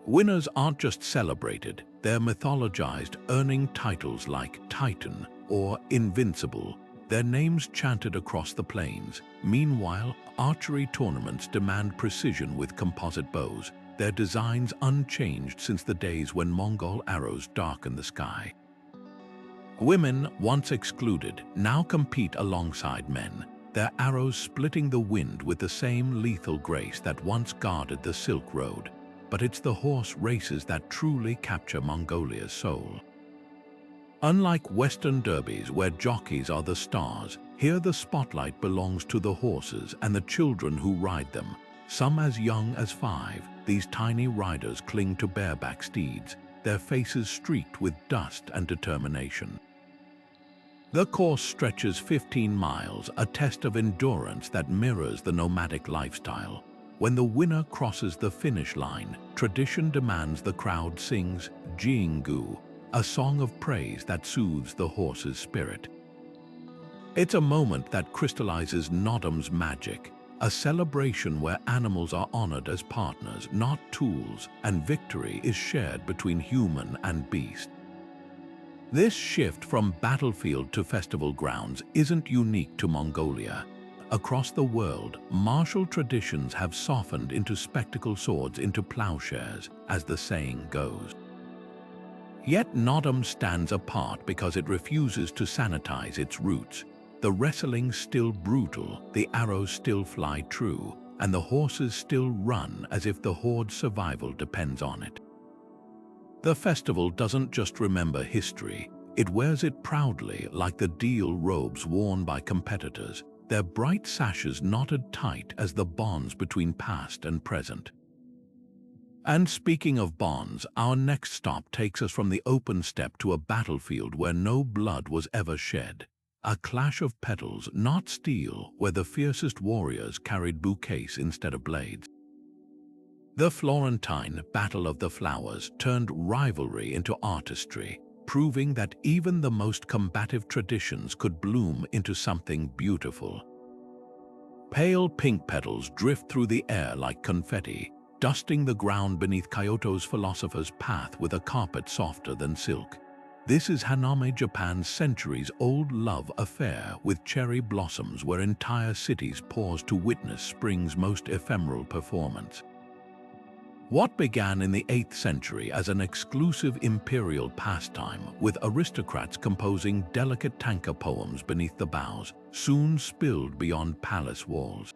Winners aren't just celebrated, they're mythologized, earning titles like Titan or Invincible, their names chanted across the plains. Meanwhile, archery tournaments demand precision with composite bows, their designs unchanged since the days when Mongol arrows darkened the sky. Women, once excluded, now compete alongside men, their arrows splitting the wind with the same lethal grace that once guarded the Silk Road. But it's the horse races that truly capture Mongolia's soul. Unlike Western derbies where jockeys are the stars, here the spotlight belongs to the horses and the children who ride them. Some as young as 5, these tiny riders cling to bareback steeds, their faces streaked with dust and determination. The course stretches 15 miles, a test of endurance that mirrors the nomadic lifestyle. When the winner crosses the finish line, tradition demands the crowd sings Jingu, a song of praise that soothes the horse's spirit. It's a moment that crystallizes Nodam's magic, a celebration where animals are honored as partners, not tools, and victory is shared between human and beast. This shift from battlefield to festival grounds isn't unique to Mongolia. Across the world, martial traditions have softened into spectacle swords into plowshares, as the saying goes. Yet Nodam stands apart because it refuses to sanitize its roots. The wrestling's still brutal, the arrows still fly true, and the horses still run as if the horde's survival depends on it. The festival doesn't just remember history, it wears it proudly, like the deal robes worn by competitors, their bright sashes knotted tight as the bonds between past and present. And speaking of bonds, our next stop takes us from the open steppe to a battlefield where no blood was ever shed. A clash of petals, not steel, where the fiercest warriors carried bouquets instead of blades. The Florentine Battle of the Flowers turned rivalry into artistry, proving that even the most combative traditions could bloom into something beautiful. Pale pink petals drift through the air like confetti, dusting the ground beneath Kyoto's philosopher's path with a carpet softer than silk. This is Hanami, Japan's centuries-old love affair with cherry blossoms where entire cities pause to witness spring's most ephemeral performance. What began in the 8th century as an exclusive imperial pastime, with aristocrats composing delicate tanka poems beneath the boughs, soon spilled beyond palace walls.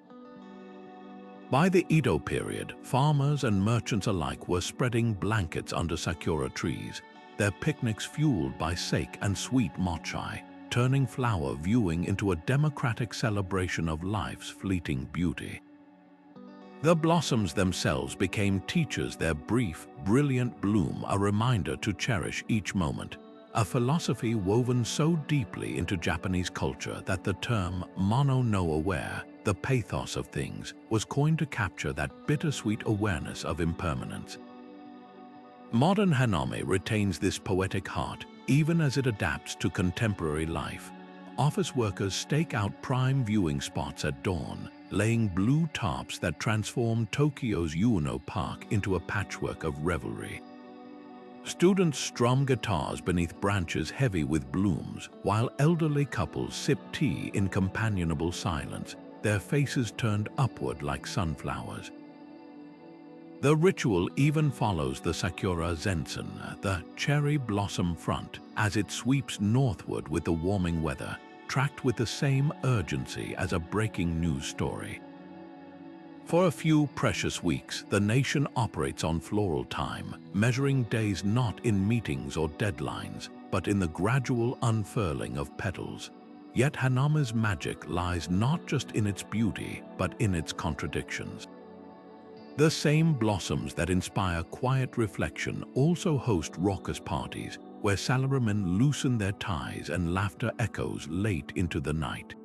By the Edo period, farmers and merchants alike were spreading blankets under sakura trees, their picnics fueled by sake and sweet mochi, turning flower viewing into a democratic celebration of life's fleeting beauty. The blossoms themselves became teachers, their brief, brilliant bloom a reminder to cherish each moment, a philosophy woven so deeply into Japanese culture that the term mono no aware, the pathos of things, was coined to capture that bittersweet awareness of impermanence. Modern Hanami retains this poetic heart, even as it adapts to contemporary life, office workers stake out prime viewing spots at dawn, laying blue tarps that transform Tokyo's Ueno Park into a patchwork of revelry. Students strum guitars beneath branches heavy with blooms, while elderly couples sip tea in companionable silence, their faces turned upward like sunflowers. The ritual even follows the Sakura Zensen, the cherry blossom front, as it sweeps northward with the warming weather, tracked with the same urgency as a breaking news story. For a few precious weeks, the nation operates on floral time, measuring days not in meetings or deadlines, but in the gradual unfurling of petals. Yet Hanami's magic lies not just in its beauty, but in its contradictions. The same blossoms that inspire quiet reflection also host raucous parties, where salarymen loosen their ties and laughter echoes late into the night.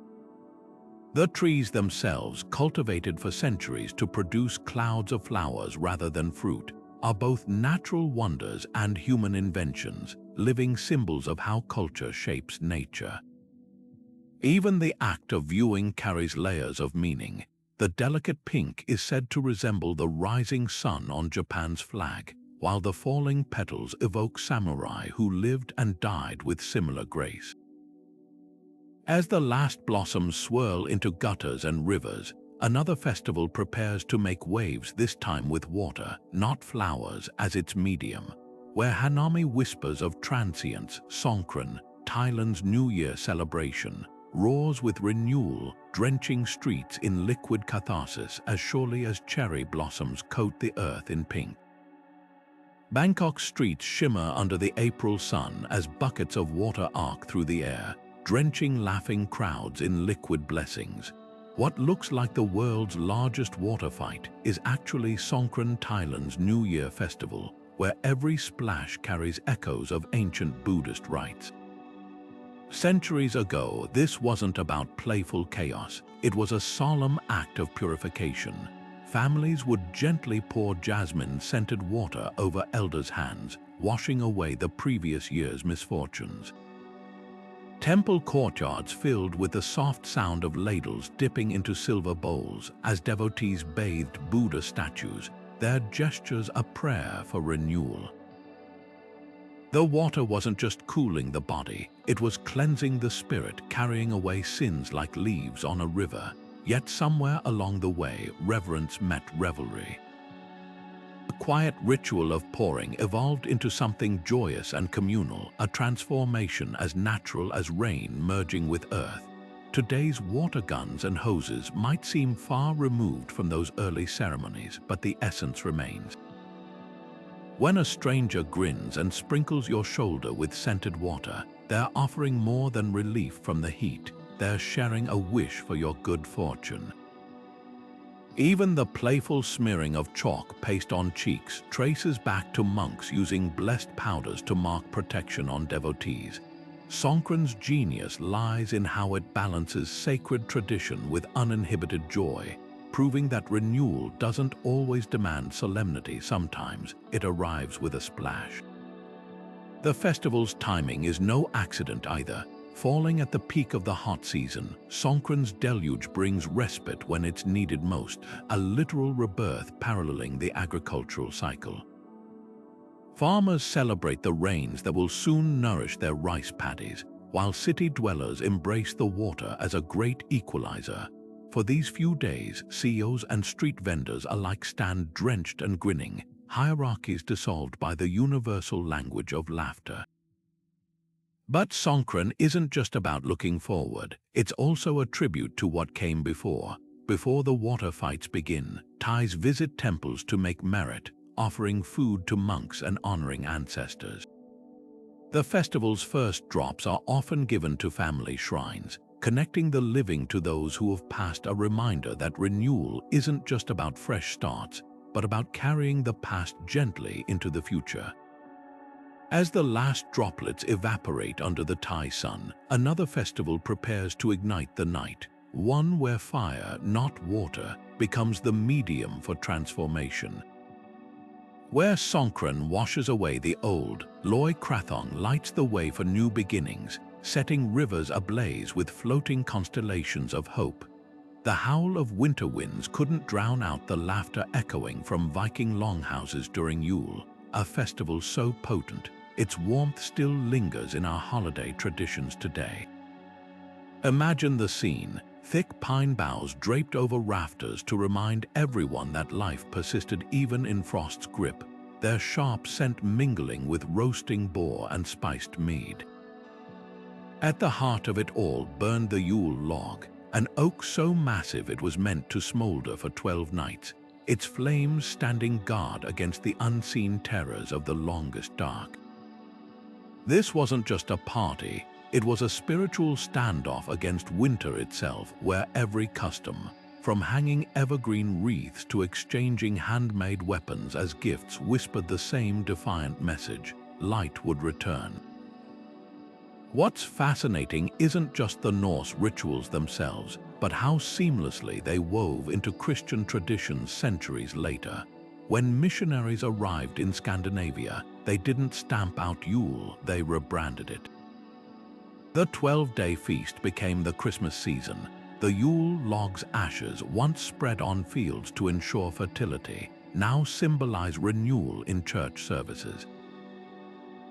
The trees themselves, cultivated for centuries to produce clouds of flowers rather than fruit, are both natural wonders and human inventions, living symbols of how culture shapes nature. Even the act of viewing carries layers of meaning. The delicate pink is said to resemble the rising sun on Japan's flag, while the falling petals evoke samurai who lived and died with similar grace. As the last blossoms swirl into gutters and rivers, another festival prepares to make waves, this time with water, not flowers, as its medium, where Hanami whispers of transience. Songkran, Thailand's New Year celebration, roars with renewal, drenching streets in liquid catharsis as surely as cherry blossoms coat the earth in pink. Bangkok's streets shimmer under the April sun as buckets of water arc through the air, drenching laughing crowds in liquid blessings. What looks like the world's largest water fight is actually Songkran, Thailand's New Year festival, where every splash carries echoes of ancient Buddhist rites. Centuries ago, this wasn't about playful chaos. It was a solemn act of purification. Families would gently pour jasmine-scented water over elders' hands, washing away the previous year's misfortunes. Temple courtyards filled with the soft sound of ladles dipping into silver bowls as devotees bathed Buddha statues, their gestures a prayer for renewal. The water wasn't just cooling the body, it was cleansing the spirit, carrying away sins like leaves on a river. Yet somewhere along the way, reverence met revelry. The quiet ritual of pouring evolved into something joyous and communal, a transformation as natural as rain merging with earth. Today's water guns and hoses might seem far removed from those early ceremonies, but the essence remains. When a stranger grins and sprinkles your shoulder with scented water, they're offering more than relief from the heat. They're sharing a wish for your good fortune. Even the playful smearing of chalk paste on cheeks traces back to monks using blessed powders to mark protection on devotees. Songkran's genius lies in how it balances sacred tradition with uninhibited joy, proving that renewal doesn't always demand solemnity. Sometimes it arrives with a splash. The festival's timing is no accident either. Falling at the peak of the hot season, Songkran's deluge brings respite when it's needed most, a literal rebirth paralleling the agricultural cycle. Farmers celebrate the rains that will soon nourish their rice paddies, while city dwellers embrace the water as a great equalizer. For these few days, CEOs and street vendors alike stand drenched and grinning, hierarchies dissolved by the universal language of laughter. But Songkran isn't just about looking forward, it's also a tribute to what came before. Before the water fights begin, Thais visit temples to make merit, offering food to monks and honoring ancestors. The festival's first drops are often given to family shrines, connecting the living to those who have passed, a reminder that renewal isn't just about fresh starts, but about carrying the past gently into the future. As the last droplets evaporate under the Thai sun, another festival prepares to ignite the night, one where fire, not water, becomes the medium for transformation. Where Songkran washes away the old, Loy Krathong lights the way for new beginnings, setting rivers ablaze with floating constellations of hope. The howl of winter winds couldn't drown out the laughter echoing from Viking longhouses during Yule, a festival so potent, its warmth still lingers in our holiday traditions today. Imagine the scene, thick pine boughs draped over rafters to remind everyone that life persisted even in frost's grip, their sharp scent mingling with roasting boar and spiced mead. At the heart of it all burned the Yule log, an oak so massive it was meant to smolder for 12 nights, its flames standing guard against the unseen terrors of the longest dark. This wasn't just a party, it was a spiritual standoff against winter itself, where every custom, from hanging evergreen wreaths to exchanging handmade weapons as gifts, whispered the same defiant message: light would return. What's fascinating isn't just the Norse rituals themselves, but how seamlessly they wove into Christian traditions centuries later. When missionaries arrived in Scandinavia, they didn't stamp out Yule, they rebranded it. The 12-day feast became the Christmas season. The Yule log's ashes, once spread on fields to ensure fertility, now symbolize renewal in church services.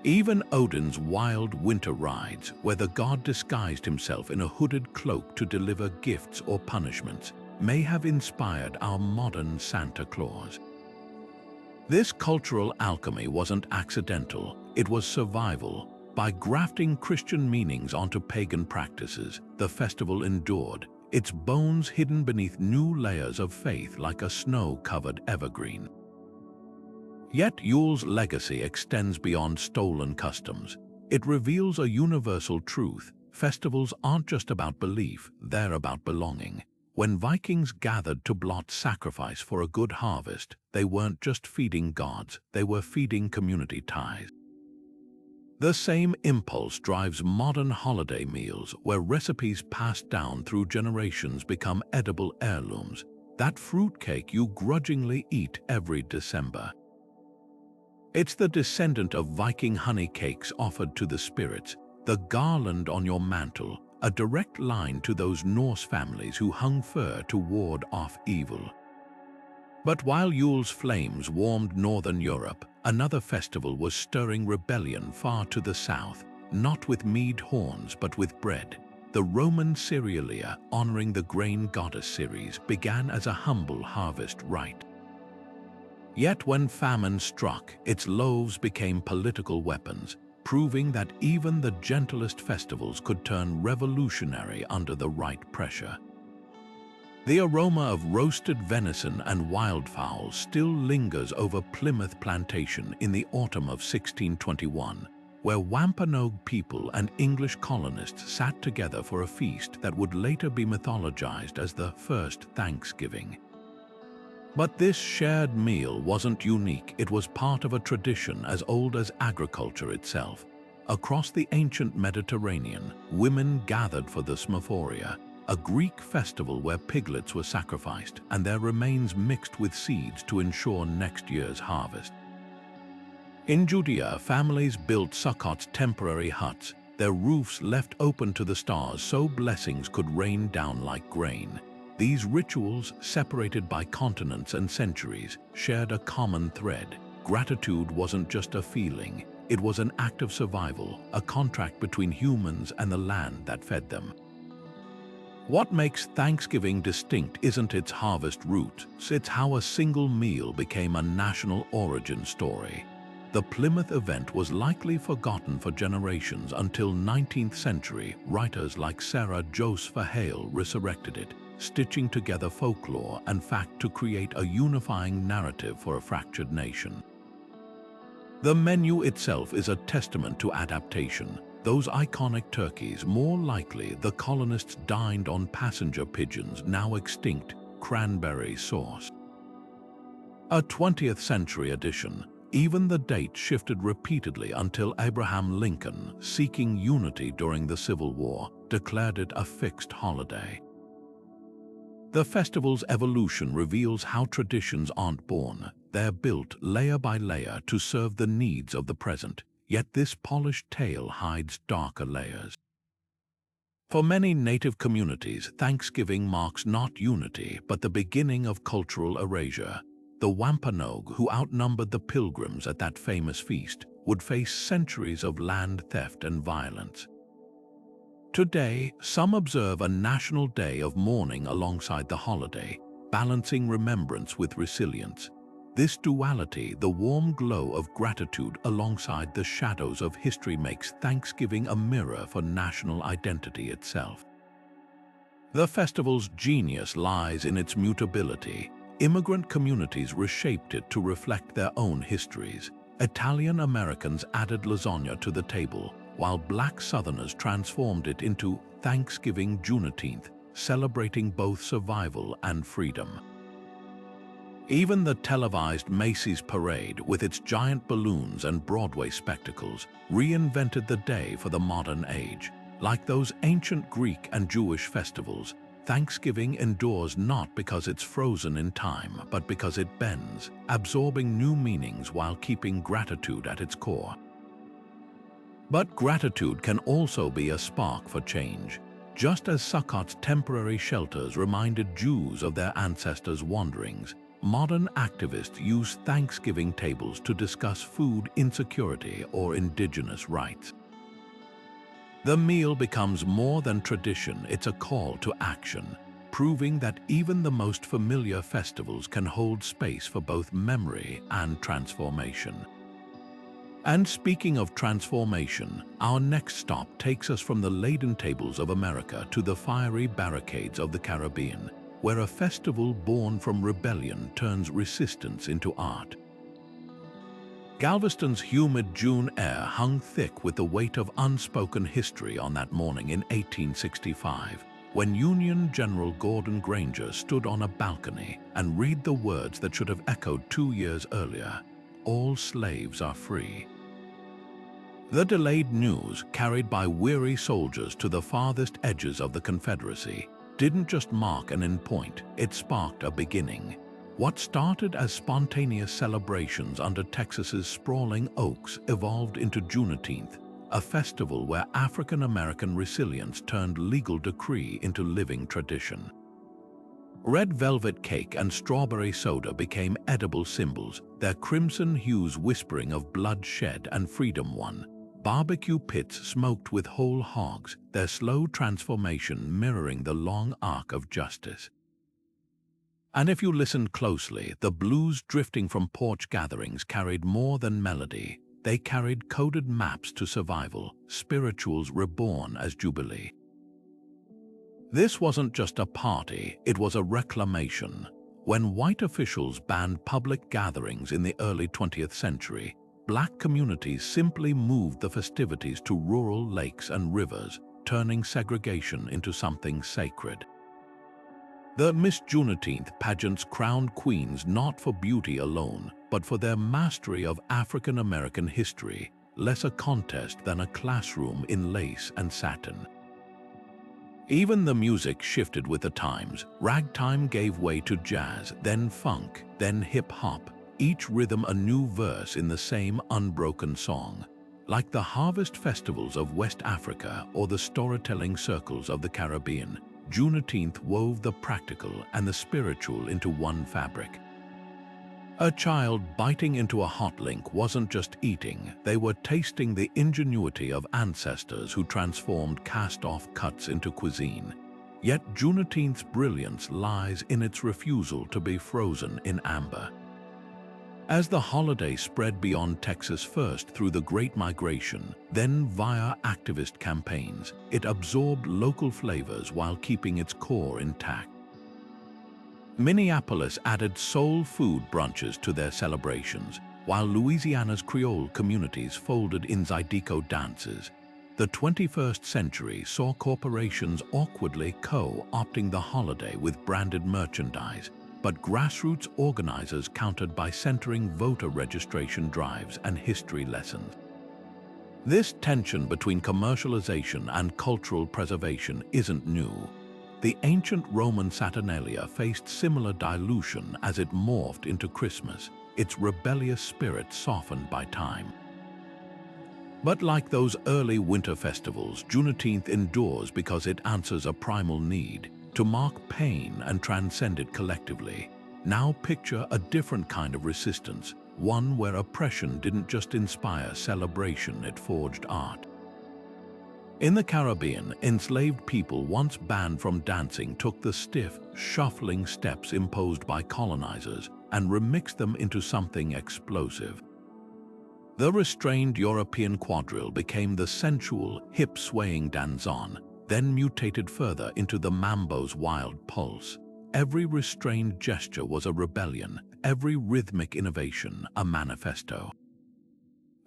Even Odin's wild winter rides, where the god disguised himself in a hooded cloak to deliver gifts or punishments, may have inspired our modern Santa Claus. This cultural alchemy wasn't accidental, it was survival. By grafting Christian meanings onto pagan practices, the festival endured, its bones hidden beneath new layers of faith like a snow-covered evergreen. Yet Yule's legacy extends beyond stolen customs. It reveals a universal truth: festivals aren't just about belief, they're about belonging. When Vikings gathered to blot sacrifice for a good harvest, they weren't just feeding gods, they were feeding community ties. The same impulse drives modern holiday meals, where recipes passed down through generations become edible heirlooms. That fruitcake you grudgingly eat every December. It's the descendant of Viking honey cakes offered to the spirits, the garland on your mantle, a direct line to those Norse families who hung fur to ward off evil. But while Yule's flames warmed northern Europe, another festival was stirring rebellion far to the south, not with mead horns but with bread. The Roman Cerealia, honoring the grain goddess Ceres, began as a humble harvest rite. Yet when famine struck, its loaves became political weapons, proving that even the gentlest festivals could turn revolutionary under the right pressure. The aroma of roasted venison and wildfowl still lingers over Plymouth Plantation in the autumn of 1621, where Wampanoag people and English colonists sat together for a feast that would later be mythologized as the First Thanksgiving. But this shared meal wasn't unique, it was part of a tradition as old as agriculture itself. Across the ancient Mediterranean, women gathered for the Smorfia, a Greek festival where piglets were sacrificed and their remains mixed with seeds to ensure next year's harvest. In Judea, families built Sukkots, temporary huts, their roofs left open to the stars so blessings could rain down like grain. These rituals, separated by continents and centuries, shared a common thread. Gratitude wasn't just a feeling, it was an act of survival, a contract between humans and the land that fed them. What makes Thanksgiving distinct isn't its harvest roots, it's how a single meal became a national origin story. The Plymouth event was likely forgotten for generations until 19th century writers like Sarah Joseph Hale resurrected it, stitching together folklore and fact to create a unifying narrative for a fractured nation. The menu itself is a testament to adaptation. Those iconic turkeys, more likely the colonists dined on passenger pigeons, now extinct, cranberry sauce. A 20th century addition, even the date shifted repeatedly until Abraham Lincoln, seeking unity during the Civil War, declared it a fixed holiday. The festival's evolution reveals how traditions aren't born, they're built layer by layer to serve the needs of the present, yet this polished tale hides darker layers. For many native communities, Thanksgiving marks not unity, but the beginning of cultural erasure. The Wampanoag, who outnumbered the pilgrims at that famous feast, would face centuries of land theft and violence. Today, some observe a national day of mourning alongside the holiday, balancing remembrance with resilience. This duality, the warm glow of gratitude alongside the shadows of history, makes Thanksgiving a mirror for national identity itself. The festival's genius lies in its mutability. Immigrant communities reshaped it to reflect their own histories. Italian Americans added lasagna to the table, while Black Southerners transformed it into Thanksgiving Juneteenth, celebrating both survival and freedom. Even the televised Macy's parade, with its giant balloons and Broadway spectacles, reinvented the day for the modern age. Like those ancient Greek and Jewish festivals, Thanksgiving endures not because it's frozen in time, but because it bends, absorbing new meanings while keeping gratitude at its core. But gratitude can also be a spark for change. Just as Sukkot's temporary shelters reminded Jews of their ancestors' wanderings, modern activists use Thanksgiving tables to discuss food insecurity or indigenous rights. The meal becomes more than tradition, it's a call to action, proving that even the most familiar festivals can hold space for both memory and transformation. And speaking of transformation, our next stop takes us from the laden tables of America to the fiery barricades of the Caribbean, where a festival born from rebellion turns resistance into art. Galveston's humid June air hung thick with the weight of unspoken history on that morning in 1865, when Union General Gordon Granger stood on a balcony and read the words that should have echoed 2 years earlier: "All slaves are free." The delayed news, carried by weary soldiers to the farthest edges of the Confederacy, didn't just mark an endpoint, it sparked a beginning. What started as spontaneous celebrations under Texas's sprawling oaks evolved into Juneteenth, a festival where African American resilience turned legal decree into living tradition. Red velvet cake and strawberry soda became edible symbols, their crimson hues whispering of blood shed and freedom won. Barbecue pits smoked with whole hogs, their slow transformation mirroring the long arc of justice. And if you listened closely, the blues drifting from porch gatherings carried more than melody. They carried coded maps to survival, spirituals reborn as jubilee. This wasn't just a party, it was a reclamation. When white officials banned public gatherings in the early 20th century, Black communities simply moved the festivities to rural lakes and rivers, turning segregation into something sacred. The Miss Juneteenth pageants crowned queens not for beauty alone, but for their mastery of African American history, less a contest than a classroom in lace and satin. Even the music shifted with the times. Ragtime gave way to jazz, then funk, then hip-hop, each rhythm a new verse in the same unbroken song. Like the harvest festivals of West Africa or the storytelling circles of the Caribbean, Juneteenth wove the practical and the spiritual into one fabric. A child biting into a hot link wasn't just eating, they were tasting the ingenuity of ancestors who transformed cast-off cuts into cuisine. Yet Juneteenth's brilliance lies in its refusal to be frozen in amber. As the holiday spread beyond Texas, first through the Great Migration, then via activist campaigns, it absorbed local flavors while keeping its core intact. Minneapolis added soul food brunches to their celebrations, while Louisiana's Creole communities folded in Zydeco dances. The 21st century saw corporations awkwardly co-opting the holiday with branded merchandise, but grassroots organizers countered by centering voter registration drives and history lessons. This tension between commercialization and cultural preservation isn't new. The ancient Roman Saturnalia faced similar dilution as it morphed into Christmas, its rebellious spirit softened by time. But like those early winter festivals, Juneteenth endures because it answers a primal need to mark pain and transcend it collectively. Now picture a different kind of resistance, one where oppression didn't just inspire celebration, it forged art. In the Caribbean, enslaved people once banned from dancing took the stiff, shuffling steps imposed by colonizers and remixed them into something explosive. The restrained European quadrille became the sensual, hip-swaying danzon, then mutated further into the mambo's wild pulse. Every restrained gesture was a rebellion, every rhythmic innovation a manifesto.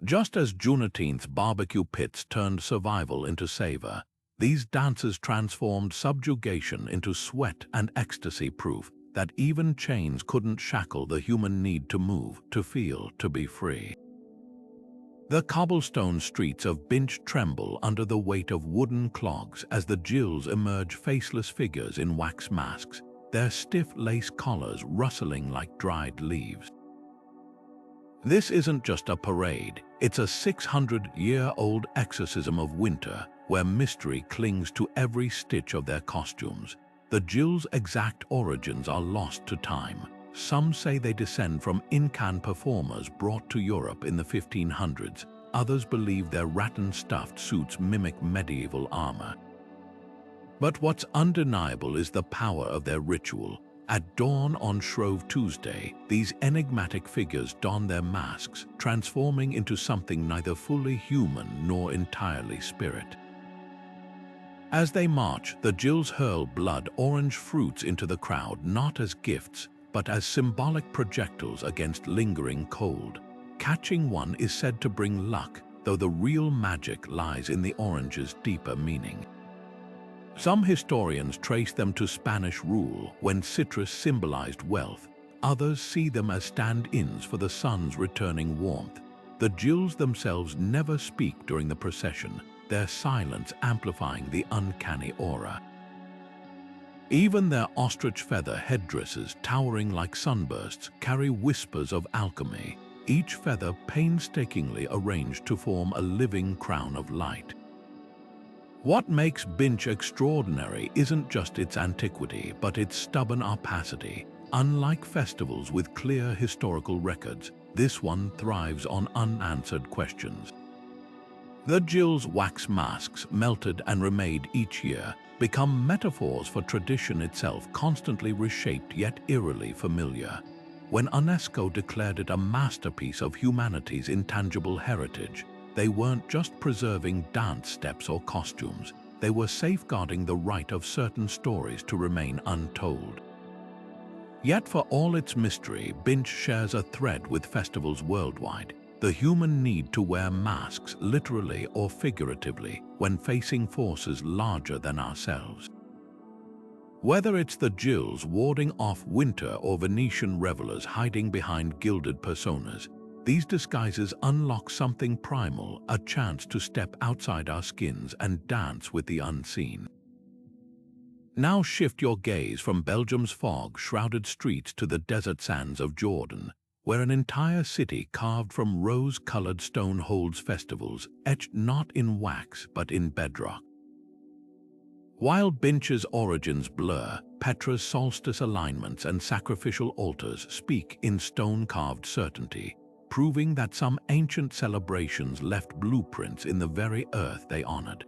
Just as Juneteenth's barbecue pits turned survival into savor, these dances transformed subjugation into sweat and ecstasy, proof that even chains couldn't shackle the human need to move, to feel, to be free. The cobblestone streets of Binch tremble under the weight of wooden clogs as the Jills emerge, faceless figures in wax masks, their stiff lace collars rustling like dried leaves. This isn't just a parade, it's a 600-year-old exorcism of winter, where mystery clings to every stitch of their costumes. The Jills' exact origins are lost to time. Some say they descend from Incan performers brought to Europe in the 1500s. Others believe their rattan-stuffed suits mimic medieval armor. But what's undeniable is the power of their ritual. At dawn on Shrove Tuesday, these enigmatic figures don their masks, transforming into something neither fully human nor entirely spirit. As they march, the Jills hurl blood-orange fruits into the crowd, not as gifts, but as symbolic projectiles against lingering cold. Catching one is said to bring luck, though the real magic lies in the orange's deeper meaning. Some historians trace them to Spanish rule, when citrus symbolized wealth. Others see them as stand-ins for the sun's returning warmth. The Jills themselves never speak during the procession, their silence amplifying the uncanny aura. Even their ostrich feather headdresses, towering like sunbursts, carry whispers of alchemy, each feather painstakingly arranged to form a living crown of light. What makes Binch extraordinary isn't just its antiquity, but its stubborn opacity. Unlike festivals with clear historical records, this one thrives on unanswered questions. The Jills' wax masks, melted and remade each year, become metaphors for tradition itself, constantly reshaped yet eerily familiar. When UNESCO declared it a masterpiece of humanity's intangible heritage, they weren't just preserving dance steps or costumes, they were safeguarding the right of certain stories to remain untold. Yet for all its mystery, Binch shares a thread with festivals worldwide: the human need to wear masks, literally or figuratively, when facing forces larger than ourselves. Whether it's the Jills warding off winter or Venetian revelers hiding behind gilded personas, these disguises unlock something primal, a chance to step outside our skins and dance with the unseen. Now shift your gaze from Belgium's fog-shrouded streets to the desert sands of Jordan, where an entire city carved from rose-colored stone holds festivals, etched not in wax but in bedrock. While Binch's origins blur, Petra's solstice alignments and sacrificial altars speak in stone-carved certainty, proving that some ancient celebrations left blueprints in the very earth they honored.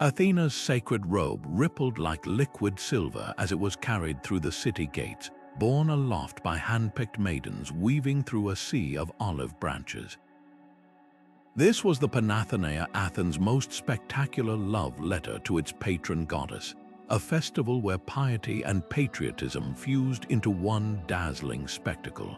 Athena's sacred robe rippled like liquid silver as it was carried through the city gates, borne aloft by hand-picked maidens weaving through a sea of olive branches. This was the Panathenaea, Athens' most spectacular love letter to its patron goddess, a festival where piety and patriotism fused into one dazzling spectacle.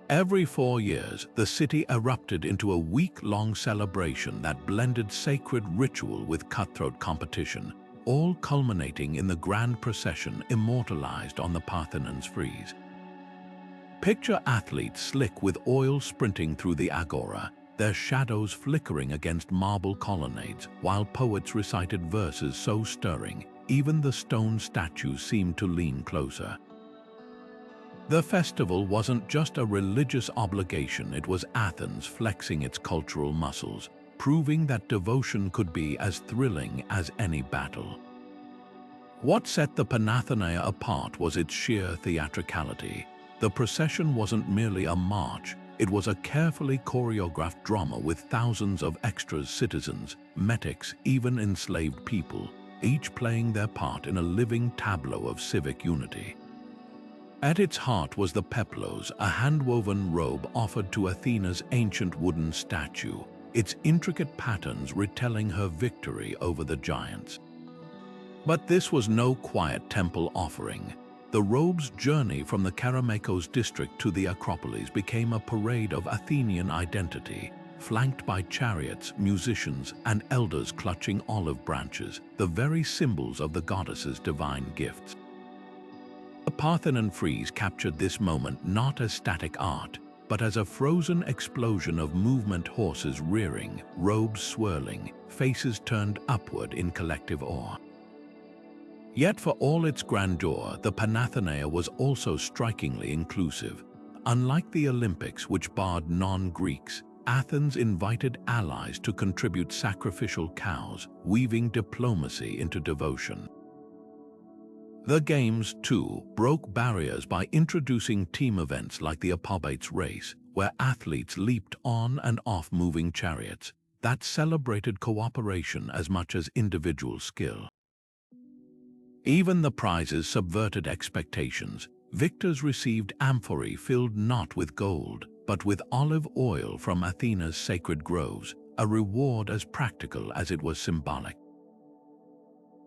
Every 4 years, the city erupted into a week-long celebration that blended sacred ritual with cutthroat competition, all culminating in the grand procession immortalized on the Parthenon's frieze. Picture athletes slick with oil sprinting through the agora, their shadows flickering against marble colonnades, while poets recited verses so stirring, even the stone statues seemed to lean closer. The festival wasn't just a religious obligation, it was Athens flexing its cultural muscles, proving that devotion could be as thrilling as any battle. What set the Panathenaea apart was its sheer theatricality. The procession wasn't merely a march, it was a carefully choreographed drama with thousands of extras, citizens, metics, even enslaved people, each playing their part in a living tableau of civic unity. At its heart was the peplos, a hand-woven robe offered to Athena's ancient wooden statue, its intricate patterns retelling her victory over the giants. But this was no quiet temple offering. The robe's journey from the Kerameikos district to the Acropolis became a parade of Athenian identity, flanked by chariots, musicians, and elders clutching olive branches, the very symbols of the goddess's divine gifts. The Parthenon frieze captured this moment not as static art, but as a frozen explosion of movement, horses rearing, robes swirling, faces turned upward in collective awe. Yet for all its grandeur, the Panathenaea was also strikingly inclusive. Unlike the Olympics, which barred non-Greeks, Athens invited allies to contribute sacrificial cows, weaving diplomacy into devotion. The Games, too, broke barriers by introducing team events like the Apobates race, where athletes leaped on and off moving chariots, that celebrated cooperation as much as individual skill. Even the prizes subverted expectations. Victors received amphorae filled not with gold, but with olive oil from Athena's sacred groves, a reward as practical as it was symbolic.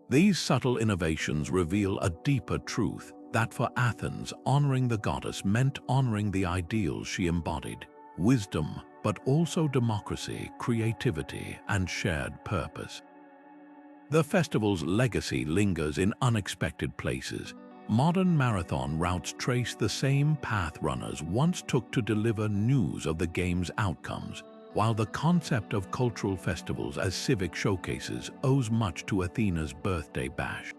These subtle innovations reveal a deeper truth, that for Athens, honoring the goddess meant honoring the ideals she embodied, wisdom, but also democracy, creativity, and shared purpose. The festival's legacy lingers in unexpected places. Modern marathon routes trace the same path runners once took to deliver news of the game's outcomes, while the concept of cultural festivals as civic showcases owes much to Athena's birthday bash.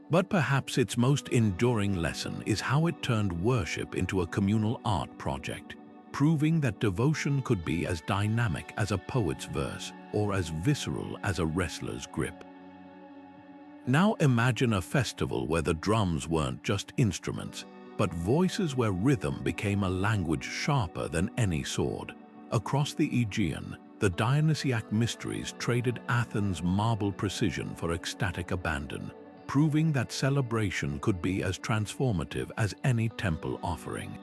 But perhaps its most enduring lesson is how it turned worship into a communal art project, proving that devotion could be as dynamic as a poet's verse or as visceral as a wrestler's grip. Now imagine a festival where the drums weren't just instruments, but voices, where rhythm became a language sharper than any sword. Across the Aegean, the Dionysiac mysteries traded Athens' marble precision for ecstatic abandon, proving that celebration could be as transformative as any temple offering.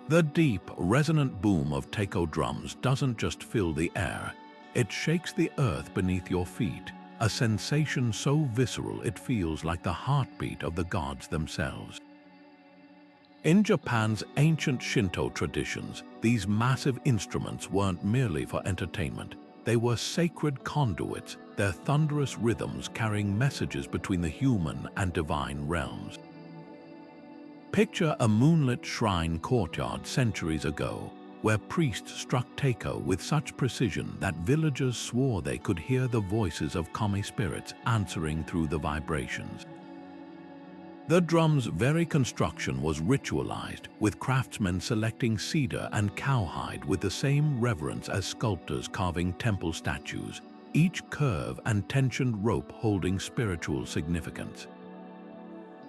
The deep, resonant boom of taiko drums doesn't just fill the air, it shakes the earth beneath your feet, a sensation so visceral it feels like the heartbeat of the gods themselves. In Japan's ancient Shinto traditions, these massive instruments weren't merely for entertainment. They were sacred conduits, their thunderous rhythms carrying messages between the human and divine realms. Picture a moonlit shrine courtyard centuries ago, where priests struck taiko with such precision that villagers swore they could hear the voices of kami spirits answering through the vibrations. The drum's very construction was ritualized, with craftsmen selecting cedar and cowhide with the same reverence as sculptors carving temple statues, each curve and tensioned rope holding spiritual significance.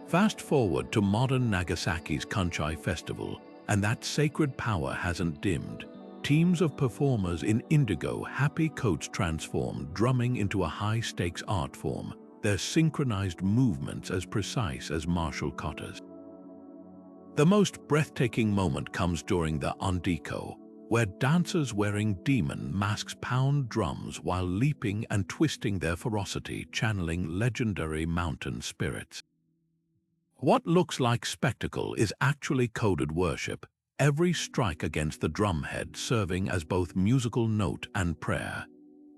Fast forward to modern Nagasaki's Kunchai festival, and that sacred power hasn't dimmed. Teams of performers in indigo happy coats transform drumming into a high-stakes art form, their synchronized movements as precise as martial katas. The most breathtaking moment comes during the Ondiko, where dancers wearing demon masks pound drums while leaping and twisting their ferocity, channeling legendary mountain spirits. What looks like spectacle is actually coded worship, every strike against the drumhead serving as both musical note and prayer.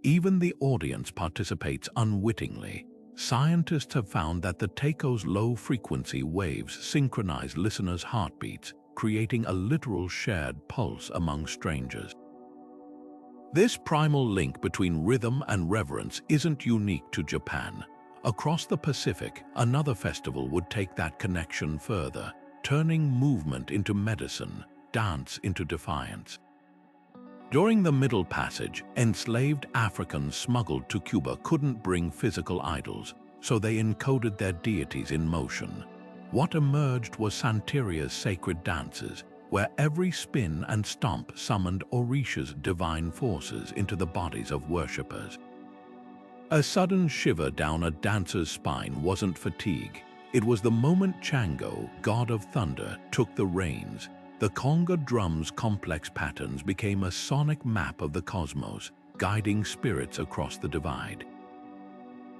Even the audience participates unwittingly. Scientists have found that the taiko's low-frequency waves synchronize listeners' heartbeats, creating a literal shared pulse among strangers. This primal link between rhythm and reverence isn't unique to Japan. Across the Pacific, another festival would take that connection further. turning movement into medicine, dance into defiance. During the Middle Passage, enslaved Africans smuggled to Cuba couldn't bring physical idols, so they encoded their deities in motion. What emerged was Santeria's sacred dances, where every spin and stomp summoned Orisha's divine forces into the bodies of worshippers. A sudden shiver down a dancer's spine wasn't fatigue. It was the moment Chango, god of thunder, took the reins. The conga drum's complex patterns became a sonic map of the cosmos, guiding spirits across the divide.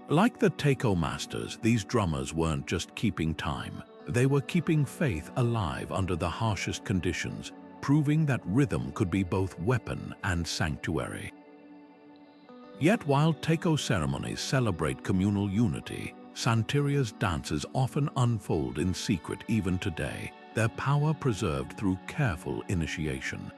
Like the taiko masters, these drummers weren't just keeping time. They were keeping faith alive under the harshest conditions, proving that rhythm could be both weapon and sanctuary. Yet while taiko ceremonies celebrate communal unity, Santeria's dances often unfold in secret even today, their power preserved through careful initiation.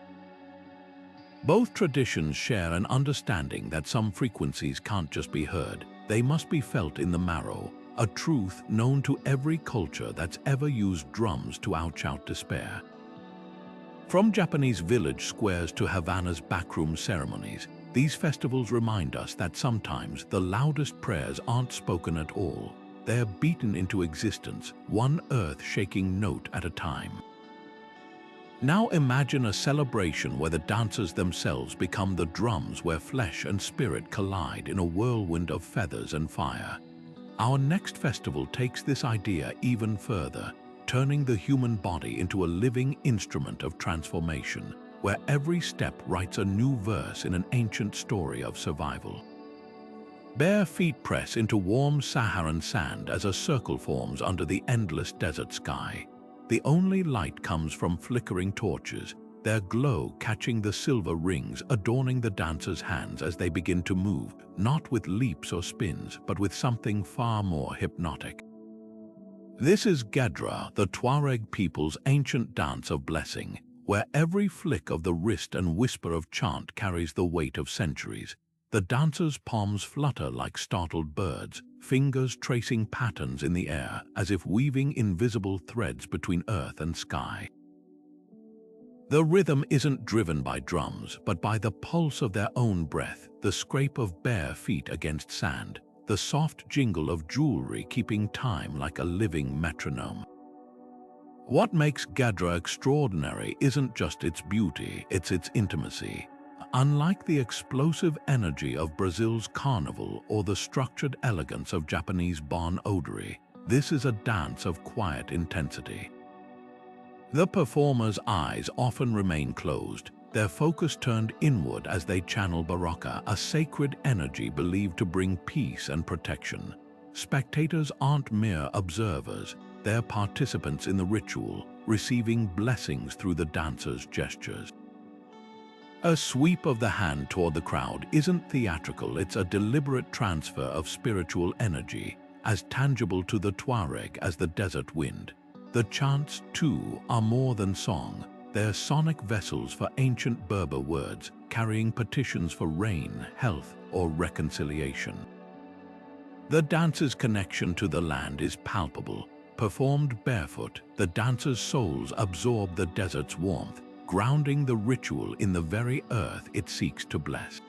Both traditions share an understanding that some frequencies can't just be heard, they must be felt in the marrow, a truth known to every culture that's ever used drums to outshout despair. From Japanese village squares to Havana's backroom ceremonies, these festivals remind us that sometimes the loudest prayers aren't spoken at all. They're beaten into existence, one earth-shaking note at a time. Now imagine a celebration where the dancers themselves become the drums where flesh and spirit collide in a whirlwind of feathers and fire. Our next festival takes this idea even further, turning the human body into a living instrument of transformation, where every step writes a new verse in an ancient story of survival. Bare feet press into warm Saharan sand as a circle forms under the endless desert sky. The only light comes from flickering torches, their glow catching the silver rings adorning the dancers' hands as they begin to move, not with leaps or spins, but with something far more hypnotic. This is Gedra, the Tuareg people's ancient dance of blessing, where every flick of the wrist and whisper of chant carries the weight of centuries. The dancers' palms flutter like startled birds, fingers tracing patterns in the air as if weaving invisible threads between earth and sky. The rhythm isn't driven by drums, but by the pulse of their own breath, the scrape of bare feet against sand, the soft jingle of jewelry keeping time like a living metronome. What makes Gedra extraordinary isn't just its beauty, it's its intimacy. Unlike the explosive energy of Brazil's Carnival or the structured elegance of Japanese Bon Odori, this is a dance of quiet intensity. The performers' eyes often remain closed, their focus turned inward as they channel Baraka, a sacred energy believed to bring peace and protection. Spectators aren't mere observers, they're participants in the ritual, receiving blessings through the dancers' gestures. A sweep of the hand toward the crowd isn't theatrical, it's a deliberate transfer of spiritual energy, as tangible to the Tuareg as the desert wind. The chants, too, are more than song. They're sonic vessels for ancient Berber words, carrying petitions for rain, health, or reconciliation. The dancer's connection to the land is palpable. Performed barefoot, the dancers' souls absorb the desert's warmth, grounding the ritual in the very earth it seeks to bless.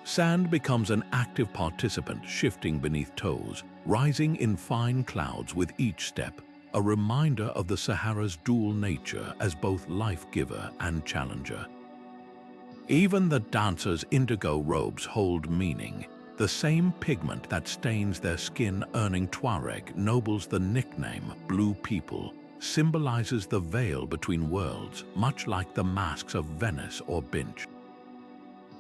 Sand becomes an active participant, shifting beneath toes, rising in fine clouds with each step, a reminder of the Sahara's dual nature as both life-giver and challenger. Even the dancers' indigo robes hold meaning. The same pigment that stains their skin earning Tuareg nobles the nickname Blue People, symbolizes the veil between worlds, much like the masks of Venice or Binch.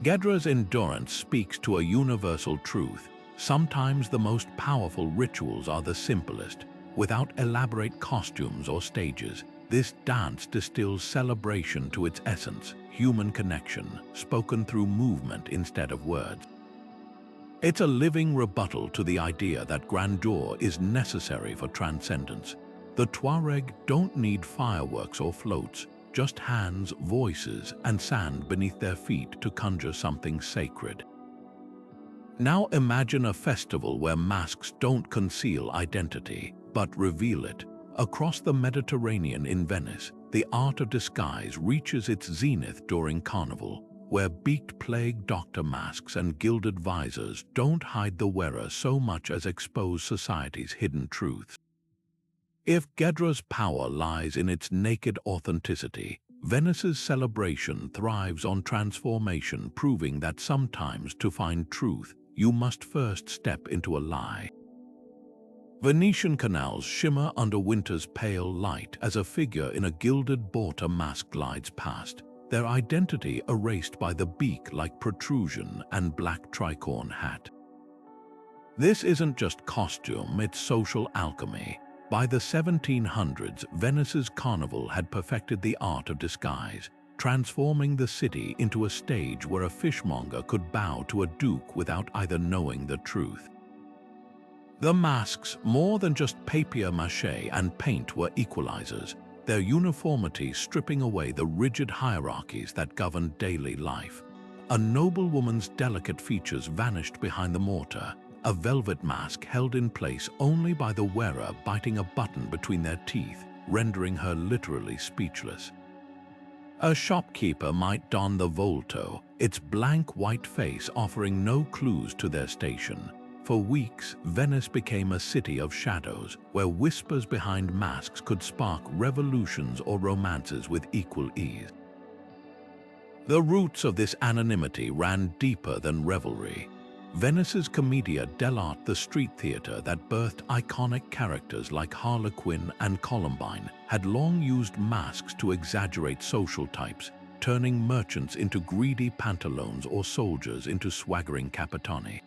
Gedra's endurance speaks to a universal truth. Sometimes the most powerful rituals are the simplest, without elaborate costumes or stages. This dance distills celebration to its essence, human connection, spoken through movement instead of words. It's a living rebuttal to the idea that grandeur is necessary for transcendence. The Tuareg don't need fireworks or floats, just hands, voices, and sand beneath their feet to conjure something sacred. Now imagine a festival where masks don't conceal identity, but reveal it, Across the Mediterranean in Venice, the art of disguise reaches its zenith during Carnival, where beaked plague doctor masks and gilded visors don't hide the wearer so much as expose society's hidden truths. If Gedra's power lies in its naked authenticity, Venice's celebration thrives on transformation, proving that sometimes to find truth, you must first step into a lie. Venetian canals shimmer under winter's pale light as a figure in a gilded border mask glides past, their identity erased by the beak-like protrusion and black tricorn hat. This isn't just costume, it's social alchemy. By the 1700s, Venice's carnival had perfected the art of disguise, transforming the city into a stage where a fishmonger could bow to a duke without either knowing the truth. The masks, more than just papier-mâché and paint, were equalizers, their uniformity stripping away the rigid hierarchies that governed daily life. A noblewoman's delicate features vanished behind the mortar, a velvet mask held in place only by the wearer biting a button between their teeth, rendering her literally speechless. A shopkeeper might don the volto, its blank white face offering no clues to their station. For weeks, Venice became a city of shadows, where whispers behind masks could spark revolutions or romances with equal ease. The roots of this anonymity ran deeper than revelry. Venice's commedia dell'arte, the street theater that birthed iconic characters like Harlequin and Columbine, had long used masks to exaggerate social types, turning merchants into greedy pantaloons or soldiers into swaggering capitani.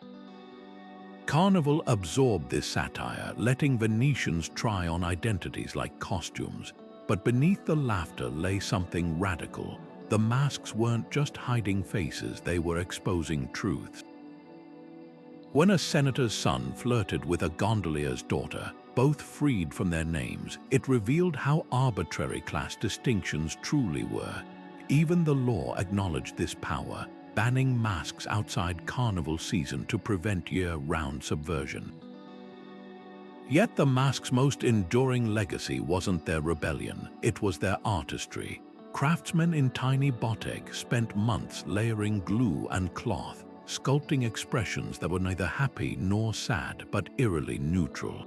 Carnival absorbed this satire, letting Venetians try on identities like costumes. But beneath the laughter lay something radical. The masks weren't just hiding faces, they were exposing truths. When a senator's son flirted with a gondolier's daughter, both freed from their names, it revealed how arbitrary class distinctions truly were. Even the law acknowledged this power, banning masks outside carnival season to prevent year-round subversion. Yet the mask's most enduring legacy wasn't their rebellion, it was their artistry. Craftsmen in tiny botteg spent months layering glue and cloth, sculpting expressions that were neither happy nor sad but eerily neutral.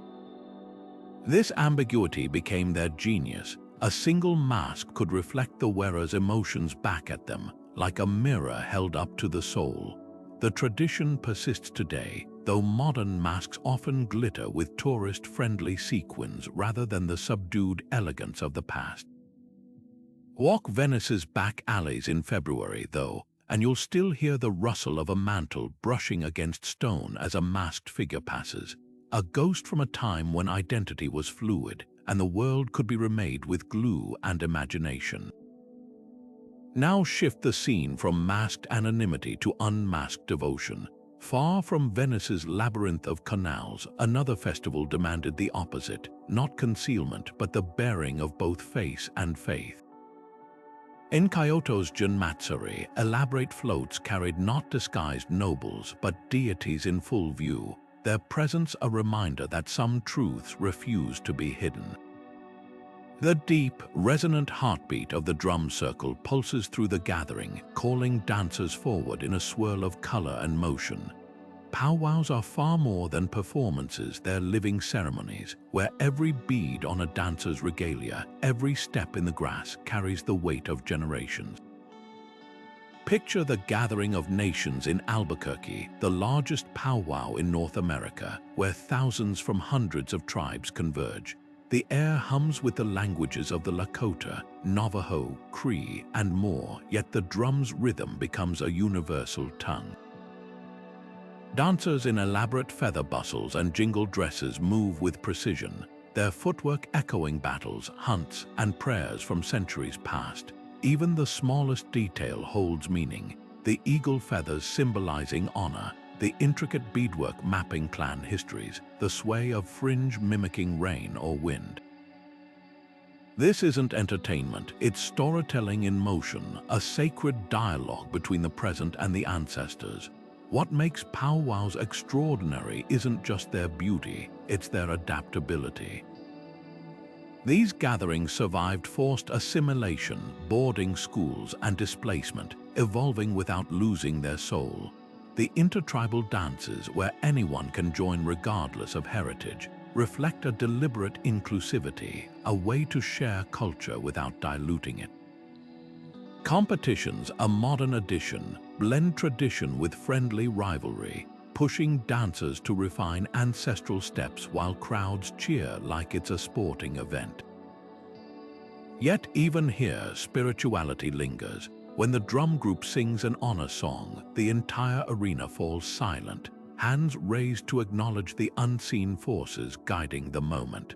This ambiguity became their genius. A single mask could reflect the wearer's emotions back at them, like a mirror held up to the soul. The tradition persists today, though modern masks often glitter with tourist-friendly sequins rather than the subdued elegance of the past. Walk Venice's back alleys in February, though, and you'll still hear the rustle of a mantle brushing against stone as a masked figure passes, a ghost from a time when identity was fluid and the world could be remade with glue and imagination. Now shift the scene from masked anonymity to unmasked devotion. Far from Venice's labyrinth of canals, another festival demanded the opposite, not concealment but the baring of both face and faith. In Kyoto's Junmatsuri, elaborate floats carried not disguised nobles but deities in full view, their presence a reminder that some truths refuse to be hidden. The deep, resonant heartbeat of the drum circle pulses through the gathering, calling dancers forward in a swirl of color and motion. Powwows are far more than performances, they're living ceremonies, where every bead on a dancer's regalia, every step in the grass carries the weight of generations. Picture the gathering of nations in Albuquerque, the largest powwow in North America, where thousands from hundreds of tribes converge. The air hums with the languages of the Lakota, Navajo, Cree, and more, yet the drum's rhythm becomes a universal tongue. Dancers in elaborate feather bustles and jingle dresses move with precision, their footwork echoing battles, hunts, and prayers from centuries past. Even the smallest detail holds meaning, the eagle feathers symbolizing honor, the intricate beadwork mapping clan histories, the sway of fringe mimicking rain or wind. This isn't entertainment, it's storytelling in motion, a sacred dialogue between the present and the ancestors. What makes powwows extraordinary isn't just their beauty, it's their adaptability. These gatherings survived forced assimilation, boarding schools, and displacement, evolving without losing their soul. The intertribal dances, where anyone can join regardless of heritage, reflect a deliberate inclusivity, a way to share culture without diluting it. Competitions, a modern addition, blend tradition with friendly rivalry, pushing dancers to refine ancestral steps while crowds cheer like it's a sporting event. Yet even here, spirituality lingers. When the drum group sings an honor song, the entire arena falls silent, hands raised to acknowledge the unseen forces guiding the moment.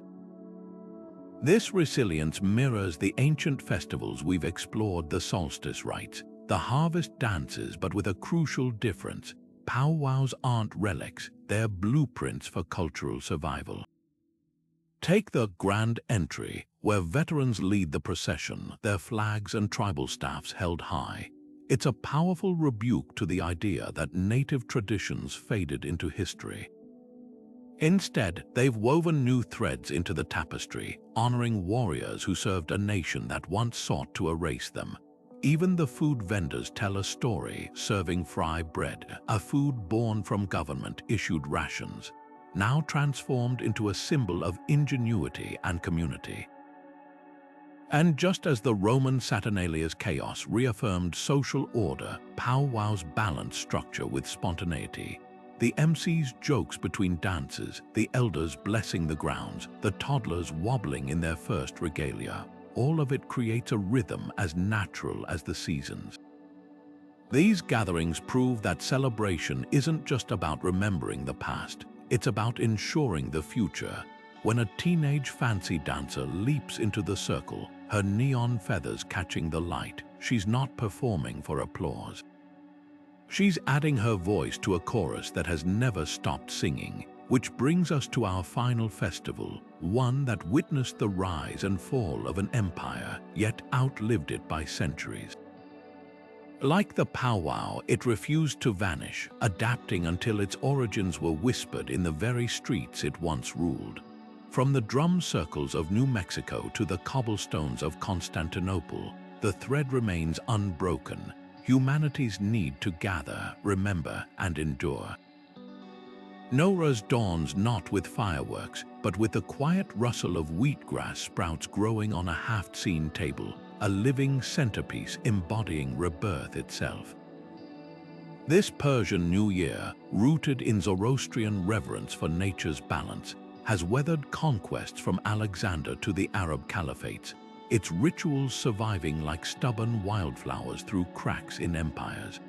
This resilience mirrors the ancient festivals we've explored: the solstice rites, the harvest dances, but with a crucial difference. Powwows aren't relics, they're blueprints for cultural survival. Take the grand entry, where veterans lead the procession, their flags and tribal staffs held high. It's a powerful rebuke to the idea that native traditions faded into history. Instead, they've woven new threads into the tapestry, honoring warriors who served a nation that once sought to erase them. Even the food vendors tell a story, serving fry bread, a food born from government-issued rations, now transformed into a symbol of ingenuity and community. And just as the Roman Saturnalia's chaos reaffirmed social order, powwows balanced structure with spontaneity. The MC's jokes between dances, the elders blessing the grounds, the toddlers wobbling in their first regalia, all of it creates a rhythm as natural as the seasons. These gatherings prove that celebration isn't just about remembering the past, it's about ensuring the future. When a teenage fancy dancer leaps into the circle, her neon feathers catching the light, she's not performing for applause. She's adding her voice to a chorus that has never stopped singing, which brings us to our final festival, one that witnessed the rise and fall of an empire, yet outlived it by centuries. Like the powwow, it refused to vanish, adapting until its origins were whispered in the very streets it once ruled. From the drum circles of New Mexico to the cobblestones of Constantinople, the thread remains unbroken: humanity's need to gather, remember, and endure. Nowruz dawns not with fireworks, but with the quiet rustle of wheatgrass sprouts growing on a half-seen table, a living centerpiece embodying rebirth itself. This Persian New Year, rooted in Zoroastrian reverence for nature's balance, has weathered conquests from Alexander to the Arab caliphates, its rituals surviving like stubborn wildflowers through cracks in empires.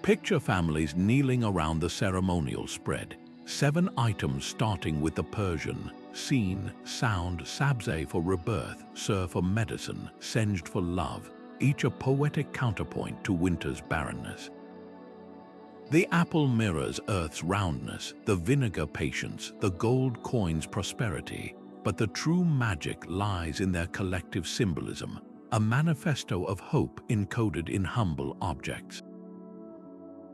Picture families kneeling around the ceremonial spread, 7 items starting with the Persian: seen, sound, sabzeh for rebirth, sur for medicine, senged for love, each a poetic counterpoint to winter's barrenness. The apple mirrors Earth's roundness, the vinegar patience, the gold coins prosperity, but the true magic lies in their collective symbolism, a manifesto of hope encoded in humble objects.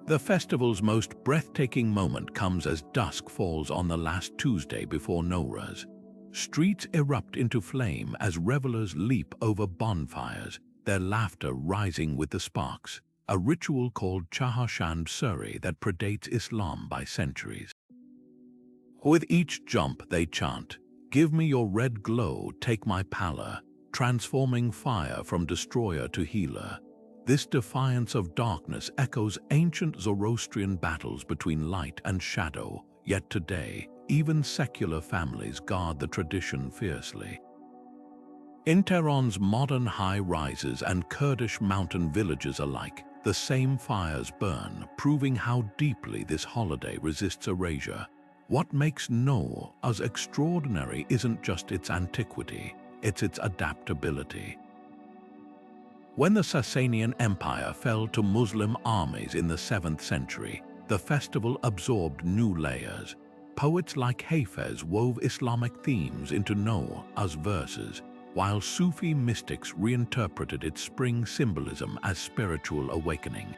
The festival's most breathtaking moment comes as dusk falls on the last Tuesday before Nowruz. Streets erupt into flame as revelers leap over bonfires, their laughter rising with the sparks, a ritual called Chahar-Shand Suri that predates Islam by centuries. With each jump they chant, "Give me your red glow, take my pallor," transforming fire from destroyer to healer. This defiance of darkness echoes ancient Zoroastrian battles between light and shadow, yet today, even secular families guard the tradition fiercely. In Tehran's modern high-rises and Kurdish mountain villages alike, the same fires burn, proving how deeply this holiday resists erasure. What makes Nowruz extraordinary isn't just its antiquity, it's its adaptability. When the Sasanian Empire fell to Muslim armies in the 7th century, the festival absorbed new layers. Poets like Hafez wove Islamic themes into Nowruz verses, while Sufi mystics reinterpreted its spring symbolism as spiritual awakening.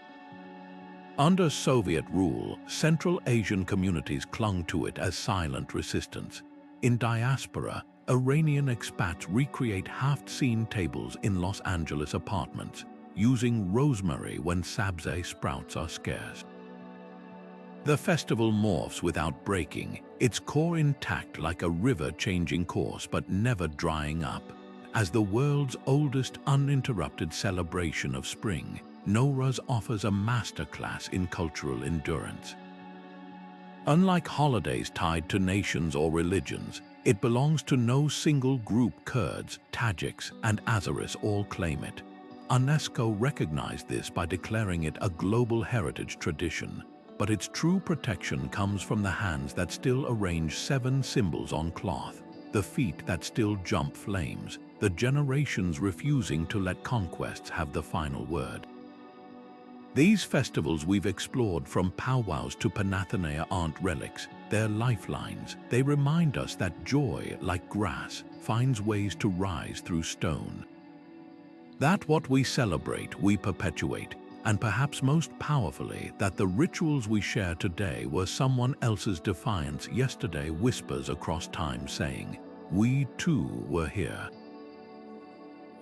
Under Soviet rule, Central Asian communities clung to it as silent resistance. In diaspora, Iranian expats recreate half-seen tables in Los Angeles apartments, using rosemary when sabzeh sprouts are scarce. The festival morphs without breaking, its core intact like a river changing course but never drying up. As the world's oldest uninterrupted celebration of spring, Nowruz offers a masterclass in cultural endurance. Unlike holidays tied to nations or religions, it belongs to no single group. Kurds, Tajiks, and Azeris all claim it. UNESCO recognized this by declaring it a global heritage tradition, but its true protection comes from the hands that still arrange 7 symbols on cloth, the feet that still jump flames, the generations refusing to let conquests have the final word. These festivals we've explored, from powwows to Panathenaea, aren't relics, they're lifelines. They remind us that joy, like grass, finds ways to rise through stone. That what we celebrate, we perpetuate, and perhaps most powerfully, that the rituals we share today were someone else's defiance. Yesterday whispers across time saying, "We too were here."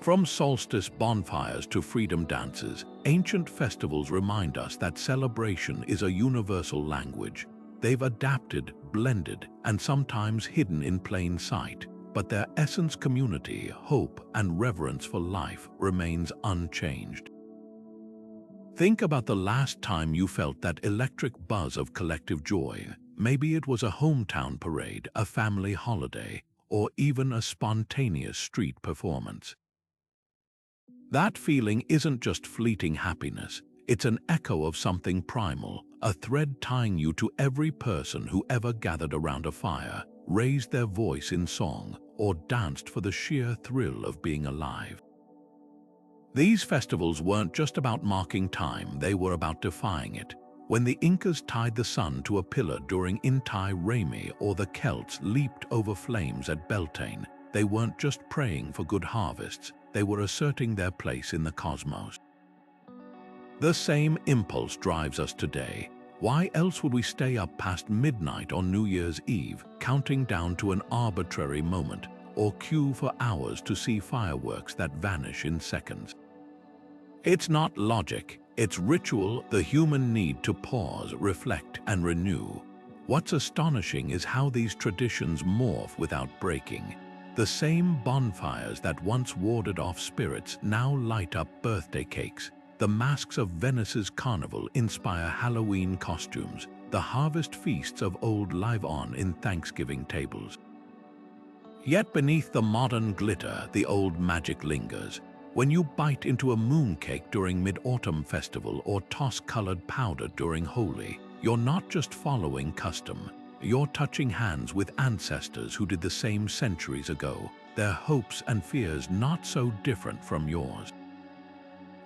From solstice bonfires to freedom dances, ancient festivals remind us that celebration is a universal language. They've adapted, blended, and sometimes hidden in plain sight, but their essence, community, hope, and reverence for life remains unchanged. Think about the last time you felt that electric buzz of collective joy. Maybe it was a hometown parade, a family holiday, or even a spontaneous street performance. That feeling isn't just fleeting happiness, it's an echo of something primal, a thread tying you to every person who ever gathered around a fire, raised their voice in song, or danced for the sheer thrill of being alive. These festivals weren't just about marking time, they were about defying it. When the Incas tied the sun to a pillar during Inti Raymi, or the Celts leaped over flames at Beltane, they weren't just praying for good harvests, they were asserting their place in the cosmos. The same impulse drives us today. Why else would we stay up past midnight on New Year's Eve, counting down to an arbitrary moment, or queue for hours to see fireworks that vanish in seconds? It's not logic, it's ritual, the human need to pause, reflect, and renew. What's astonishing is how these traditions morph without breaking. The same bonfires that once warded off spirits now light up birthday cakes. The masks of Venice's Carnival inspire Halloween costumes. The harvest feasts of old live on in Thanksgiving tables. Yet beneath the modern glitter, the old magic lingers. When you bite into a mooncake during Mid-Autumn Festival or toss colored powder during Holi, you're not just following custom. You're touching hands with ancestors who did the same centuries ago, their hopes and fears not so different from yours.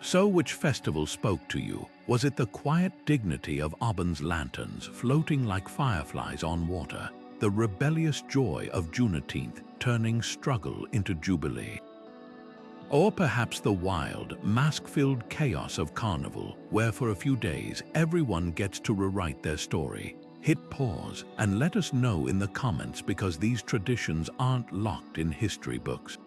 So which festival spoke to you? Was it the quiet dignity of Obon's lanterns floating like fireflies on water, the rebellious joy of Juneteenth turning struggle into jubilee? Or perhaps the wild, mask-filled chaos of Carnival, where for a few days everyone gets to rewrite their story? Hit pause and let us know in the comments, because these traditions aren't locked in history books.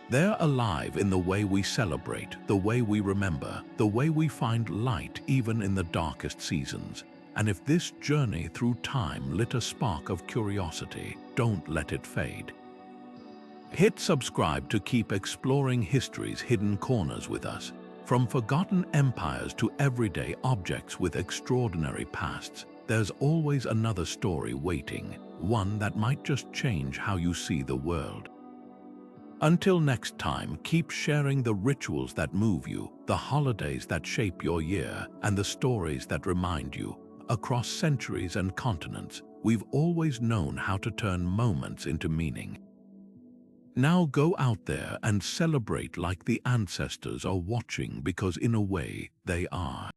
They're alive in the way we celebrate, the way we remember, the way we find light even in the darkest seasons. And if this journey through time lit a spark of curiosity, don't let it fade. Hit subscribe to keep exploring history's hidden corners with us. From forgotten empires to everyday objects with extraordinary pasts, there's always another story waiting, one that might just change how you see the world. Until next time, keep sharing the rituals that move you, the holidays that shape your year, and the stories that remind you. Across centuries and continents, we've always known how to turn moments into meaning. Now go out there and celebrate like the ancestors are watching, because in a way, they are.